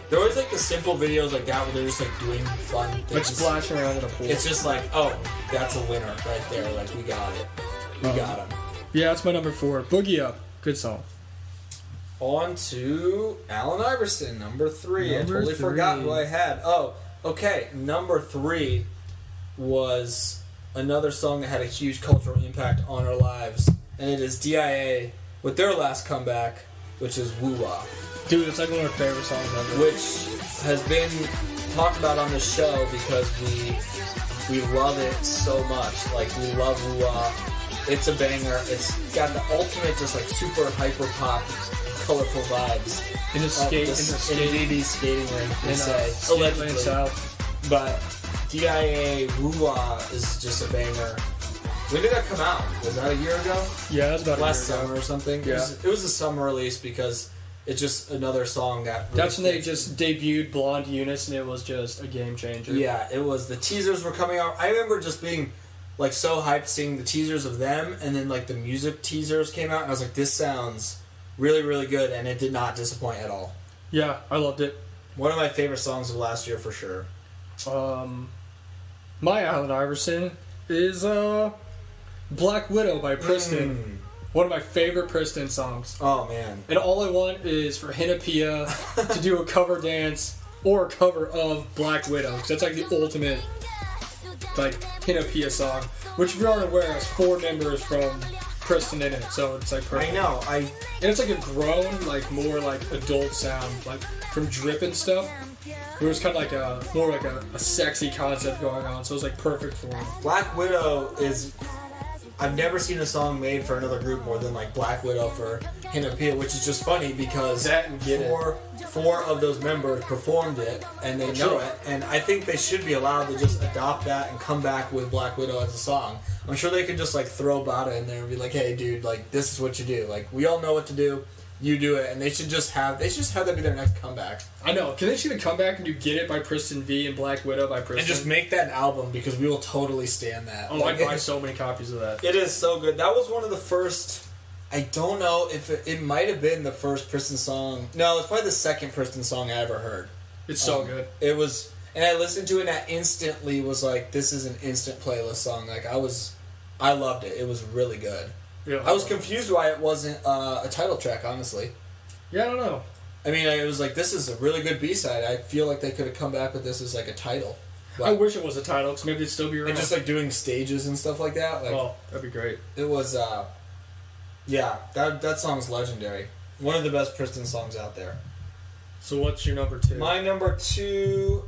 They're always like the simple videos like that where they're just like doing fun things. Like splashing around in a pool. It's just like, oh, that's a winner right there. Like, we got it. We got him. Yeah, that's my number 4. Boogie Up. Good song. On to Allen Iverson, number 3. Number I totally 3. forgot who I had. Oh, okay. Number 3 was another song that had a huge cultural impact on our lives, and it is DIA with their last comeback, which is Woo Wah, Dude, it's like one of my favorite songs ever. which has been talked about on this show because we love it so much. Like, we love Woo Wah. It's a banger. It's got the ultimate, just like super hyper pop, colorful vibes. In the BB's skating rink, they say. Allegedly. Allegedly. South. But DIA Woo Wah is just a banger. When did that come out? Was that a year ago? Yeah, that was about Last a year ago. summer or something? Yeah. It was a summer release because it's just another song that really That's when they fits. just debuted Blonde Eunice, and it was just a game changer. Yeah, it was. The teasers were coming out. I remember just being like so hyped seeing the teasers of them, and then like the music teasers came out, and I was like, this sounds really, really good, and it did not disappoint at all. Yeah, I loved it. One of my favorite songs of last year for sure. My Allen Iverson is Black Widow by Priston. One of my favorite Priston songs. Oh man. And all I want is for Hinapia to do a cover dance or a cover of Black Widow, because that's like the ultimate like Hinapia song. Which, if you aren't aware, has 4 members from Priston in it, so it's like perfect. I know. And it's like a grown, like more like adult sound, like from Drip and stuff. It was kind of like more like a sexy concept going on, so it was like perfect for him. Black Widow is. I've never seen a song made for another group more than like Black Widow for Hinapia, which is just funny because That and Get It. four of those members performed it and they know True. it, and I think they should be allowed to just adopt that and come back with Black Widow as a song. I'm sure they could just like throw Bada in there and be like, hey dude, like this is what you do. Like we all know what to do. You do it, and they should just have that be their next comeback. I know. Can they see the comeback and do Get It by Priston V and Black Widow by Priston? And just make that an album because we will totally stand that. Oh, Like, I'd buy so many copies of that. It is so good. That was one of the first. I don't know if it might have been the first Priston song. No, it's probably the second Priston song I ever heard. It's so good. It was, and I listened to it and I instantly was like, this is an instant playlist song. Like I loved it. It was really good. Yeah, I was confused why it wasn't a title track, honestly. Yeah, I don't know. I mean, it was like, this is a really good B-side. I feel like they could have come back with this as like a title. I wish it was a title, because maybe it'd still be around. And just like doing stages and stuff like that. Like, oh, that'd be great. it was, yeah, that song's legendary. One of the best Priston songs out there. So what's your number 2? My number 2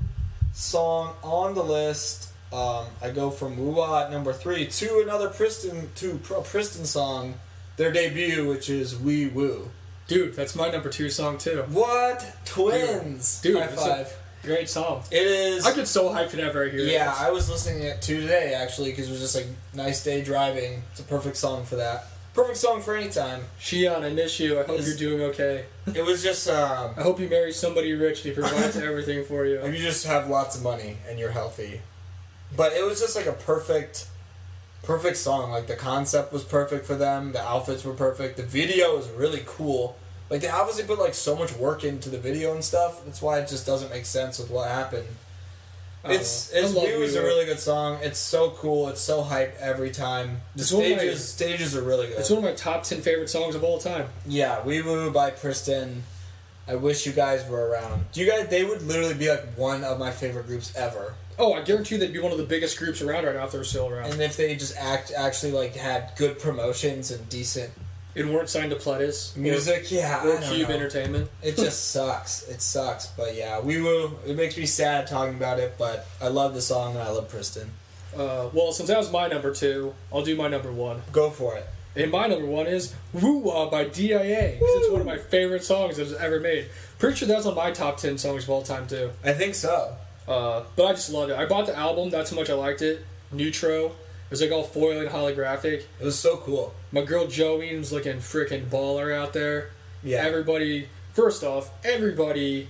song on the list, I go from Woo Wah at number 3 to another Priston song, their debut, which is Wee Woo. Dude, that's my number 2 song too. What? Twins! Dude, High it's five. a great song. It is. I get so hyped whenever I hear it. Yeah, I was listening to it today, actually, because it was just like, nice day driving. It's a perfect song for that. Perfect song for any time. Shion, I miss you. I hope you're doing okay. It was just, I hope you marry somebody rich and he provides everything for you. if you just have lots of money and you're healthy. But it was just like a perfect song. Like, the concept was perfect for them. The outfits were perfect. The video was really cool. Like, they obviously put, like, so much work into the video and stuff. That's why it just doesn't make sense with what happened. It's I love View is a Wee Woo. really good song. It's so cool. It's so hype every time. The It's one of my- stages are really good. It's one of my top 10 favorite songs of all time. Yeah, Wee Woo by Priston. I wish you guys were around. They would literally be like one of my favorite groups ever. Oh, I guarantee you they'd be one of the biggest groups around right now if they're still around. And if they just actually like had good promotions and decent And weren't signed to Pledis. music, yeah, Or I don't Cube know. Entertainment. It just sucks. It sucks. But yeah, Wee Woo. It makes me sad talking about it, but I love the song and I love Priston. Well, since that was my number 2, I'll do my number 1. Go for it. And my number 1 is Woo Wah by DIA. Because it's one of my favorite songs that was ever made. Pretty sure that's on my top 10 songs of all time, too. I think so. But I just loved it. I bought the album. That's how much I liked it. Neutro. It was like all foil and holographic. It was so cool. My girl Joey was looking freaking baller out there. Yeah. Everybody, first off, everybody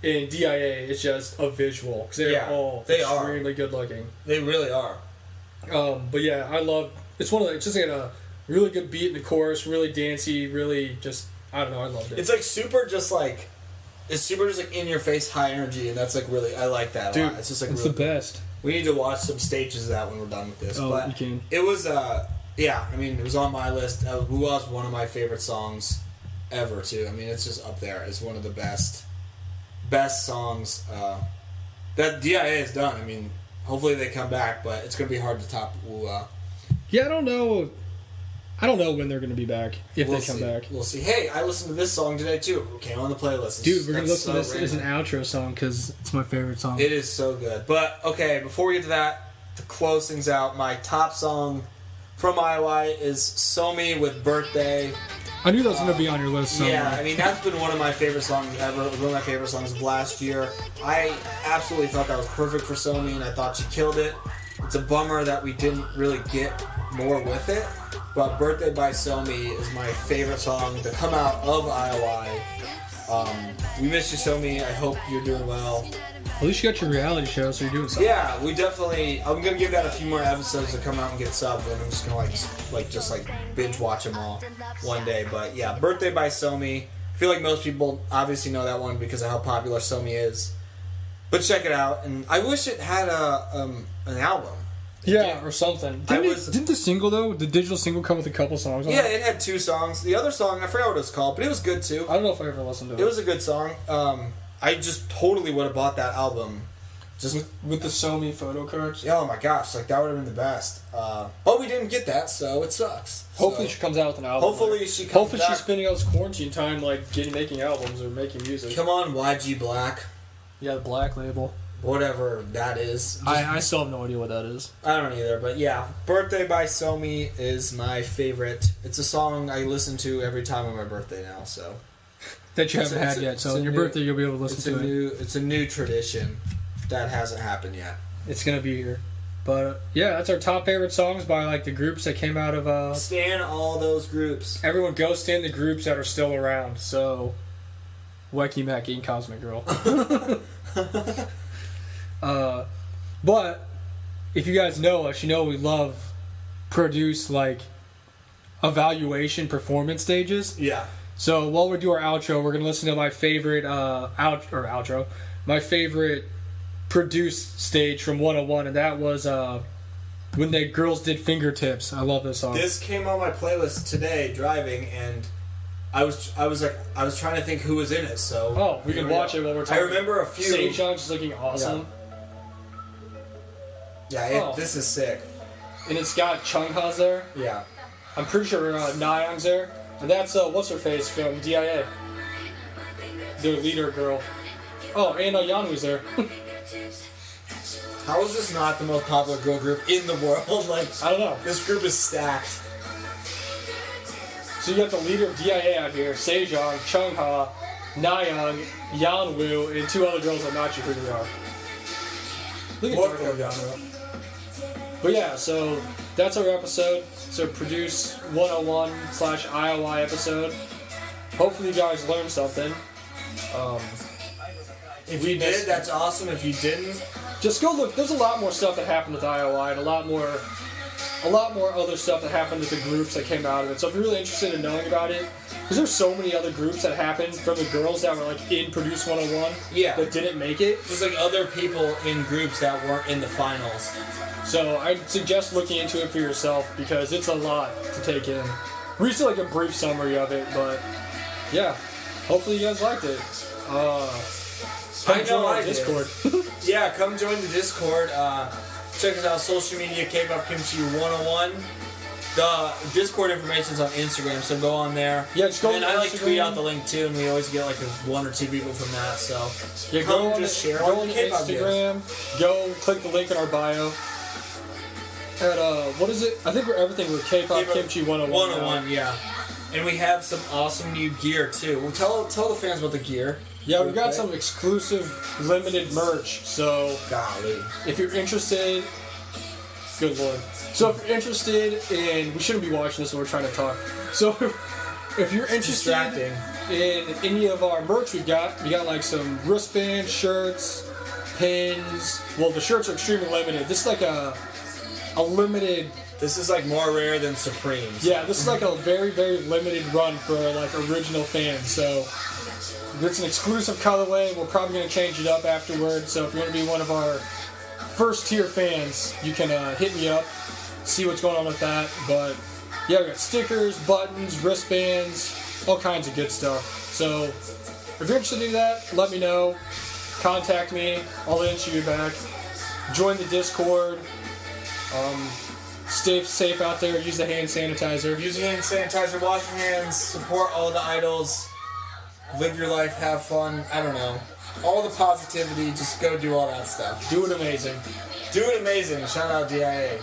and DIA is just a visual because they're all extremely good looking. They really are. But yeah, I love. It's it's just like a really good beat in the chorus, really dancey, really just. I don't know. I loved it. It's like super, just like. It's super just like in your face, high energy, and that's like really. I like that a lot. It's just like it's really the best. We need to watch some stages of that when we're done with this. Oh, but you can. It was yeah. I mean, it was on my list. Who was one of my favorite songs ever too. I mean, it's just up there. It's one of the best songs that DIA has done. I mean, hopefully they come back, but it's gonna be hard to top. Yeah, I don't know. I don't know when they're gonna be back if they come back. We'll see. Hey, I listened to this song today too. It came on the playlist. Dude, we're gonna listen to this as an outro song because it's my favorite song. It is so good. But okay, before we get to that, to close things out, my top song from IOI is "So Me" with "Birthday." I knew that was going to be on your list somewhere. Yeah, I mean, that's been one of my favorite songs ever. It was one of my favorite songs of last year. I absolutely thought that was perfect for Somi, and I thought she killed it. It's a bummer that we didn't really get more with it, but "Birthday" by Somi is my favorite song to come out of IOI. We miss you, Somi. I hope you're doing well. At least you got your reality show, so you're doing something. Yeah, we definitely. I'm gonna give that a few more episodes to come out and get subbed, and I'm just gonna like binge watch them all one day. But yeah, "Birthday" by Somi. I feel like most people obviously know that one because of how popular Somi is. But check it out, and I wish it had an album. Yeah, or something. Didn't the single though, the digital single, come with a couple songs on it? Yeah, it had 2 songs. The other song, I forgot what it was called, but it was good too. I don't know if I ever listened to it. It was a good song. I just totally would have bought that album. Just with the Somi photo cards? Oh my gosh, like that would have been the best. But we didn't get that, so it sucks. Hopefully she comes out with an album. Hopefully she's spending all this quarantine time making albums or making music. Come on, YG Black. Yeah, the Black label. Whatever that is. I still have no idea what that is. I don't either, but yeah. "Birthday" by Somi is my favorite. It's a song I listen to every time on my birthday now, so. That you haven't had yet, so on your birthday you'll be able to listen to it. It's a new tradition that hasn't happened yet. It's going to be here. But yeah, that's our top favorite songs by like the groups that came out of... Stan all those groups. Everyone go stan the groups that are still around, so... Wacky Macky and Cosmic Girl. But if you guys know us, you know we love produce like evaluation performance stages. Yeah. So while we do our outro, we're gonna listen to my favorite outro, my favorite produced stage from 101, and that was when the girls did Fingertips. I love this song. This came on my playlist today driving, and I was trying to think who was in it. So we can watch it while we're talking. I remember a few. Sejong just looking awesome. Yeah, this is sick. And it's got Chungha's there. Yeah. I'm pretty sure Nayoung's there. And that's, what's her face from DIA. Their leader girl. Oh, and Yanwu's there. How is this not the most popular girl group in the world? Like, I don't know. This group is stacked. So you got the leader of DIA out here, Sejong, Chungha, Nayoung, Yanwu, and 2 other girls I'm not sure who they are. Look at Yanwu. But yeah, so that's our episode. So Produce 101/IOI episode. Hopefully you guys learned something. If you did, that's awesome. If you didn't, just go look. There's a lot more stuff that happened with IOI and a lot more other stuff that happened with the groups that came out of it. So if you're really interested in knowing about it, because there's so many other groups that happened from the girls that were like in Produce 101 that didn't make it. There's like other people in groups that weren't in the finals. So I'd suggest looking into it for yourself because it's a lot to take in. We used to like a brief summary of it, but yeah, hopefully you guys liked it. Come join our Discord. Yeah, come join the Discord. Check us out, social media, Kpop Kimchi 101. The Discord information is on Instagram, so go on there. Yeah, just go on Instagram. I like to tweet out the link too, and we always get like 1 or 2 people from that. So yeah, go on Instagram. Go click the link in our bio. At what is it? I think everything with Kpop Kimchi 101. 101, yeah. And we have some awesome new gear too. Well, tell the fans about the gear. Yeah, we've got some exclusive limited merch. So golly, if you're interested, good lord. So if you're interested in, we shouldn't be watching this when we're trying to talk. So if you're interested in any of our merch we got like some wristbands, shirts, pins. Well, the shirts are extremely limited. This is like a limited. This is like more rare than Supremes. Yeah, this is like a very, very limited run for like original fans. So it's an exclusive colorway. We're probably going to change it up afterwards. So if you want to be one of our first tier fans, you can hit me up, see what's going on with that. But yeah, we got stickers, buttons, wristbands, all kinds of good stuff. So if you're interested in that, let me know. Contact me. I'll answer you back. Join the Discord. Stay safe out there. Use the hand sanitizer. Use your hand sanitizer, wash your hands, support all the idols, live your life, have fun. I don't know. All the positivity, just go do all that stuff. Do it amazing. Do it amazing. Shout out DIA.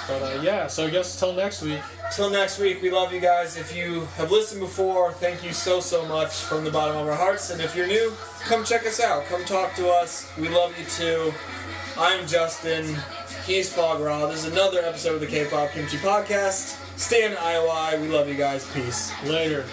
But yeah, so I guess until next week. Till next week, we love you guys. If you have listened before, thank you so much from the bottom of our hearts. And if you're new, come check us out. Come talk to us. We love you too. I'm Justin. He's Fog Raw. This is another episode of the Kpop Kimchi podcast. Stay in IOI. We love you guys. Peace. Later.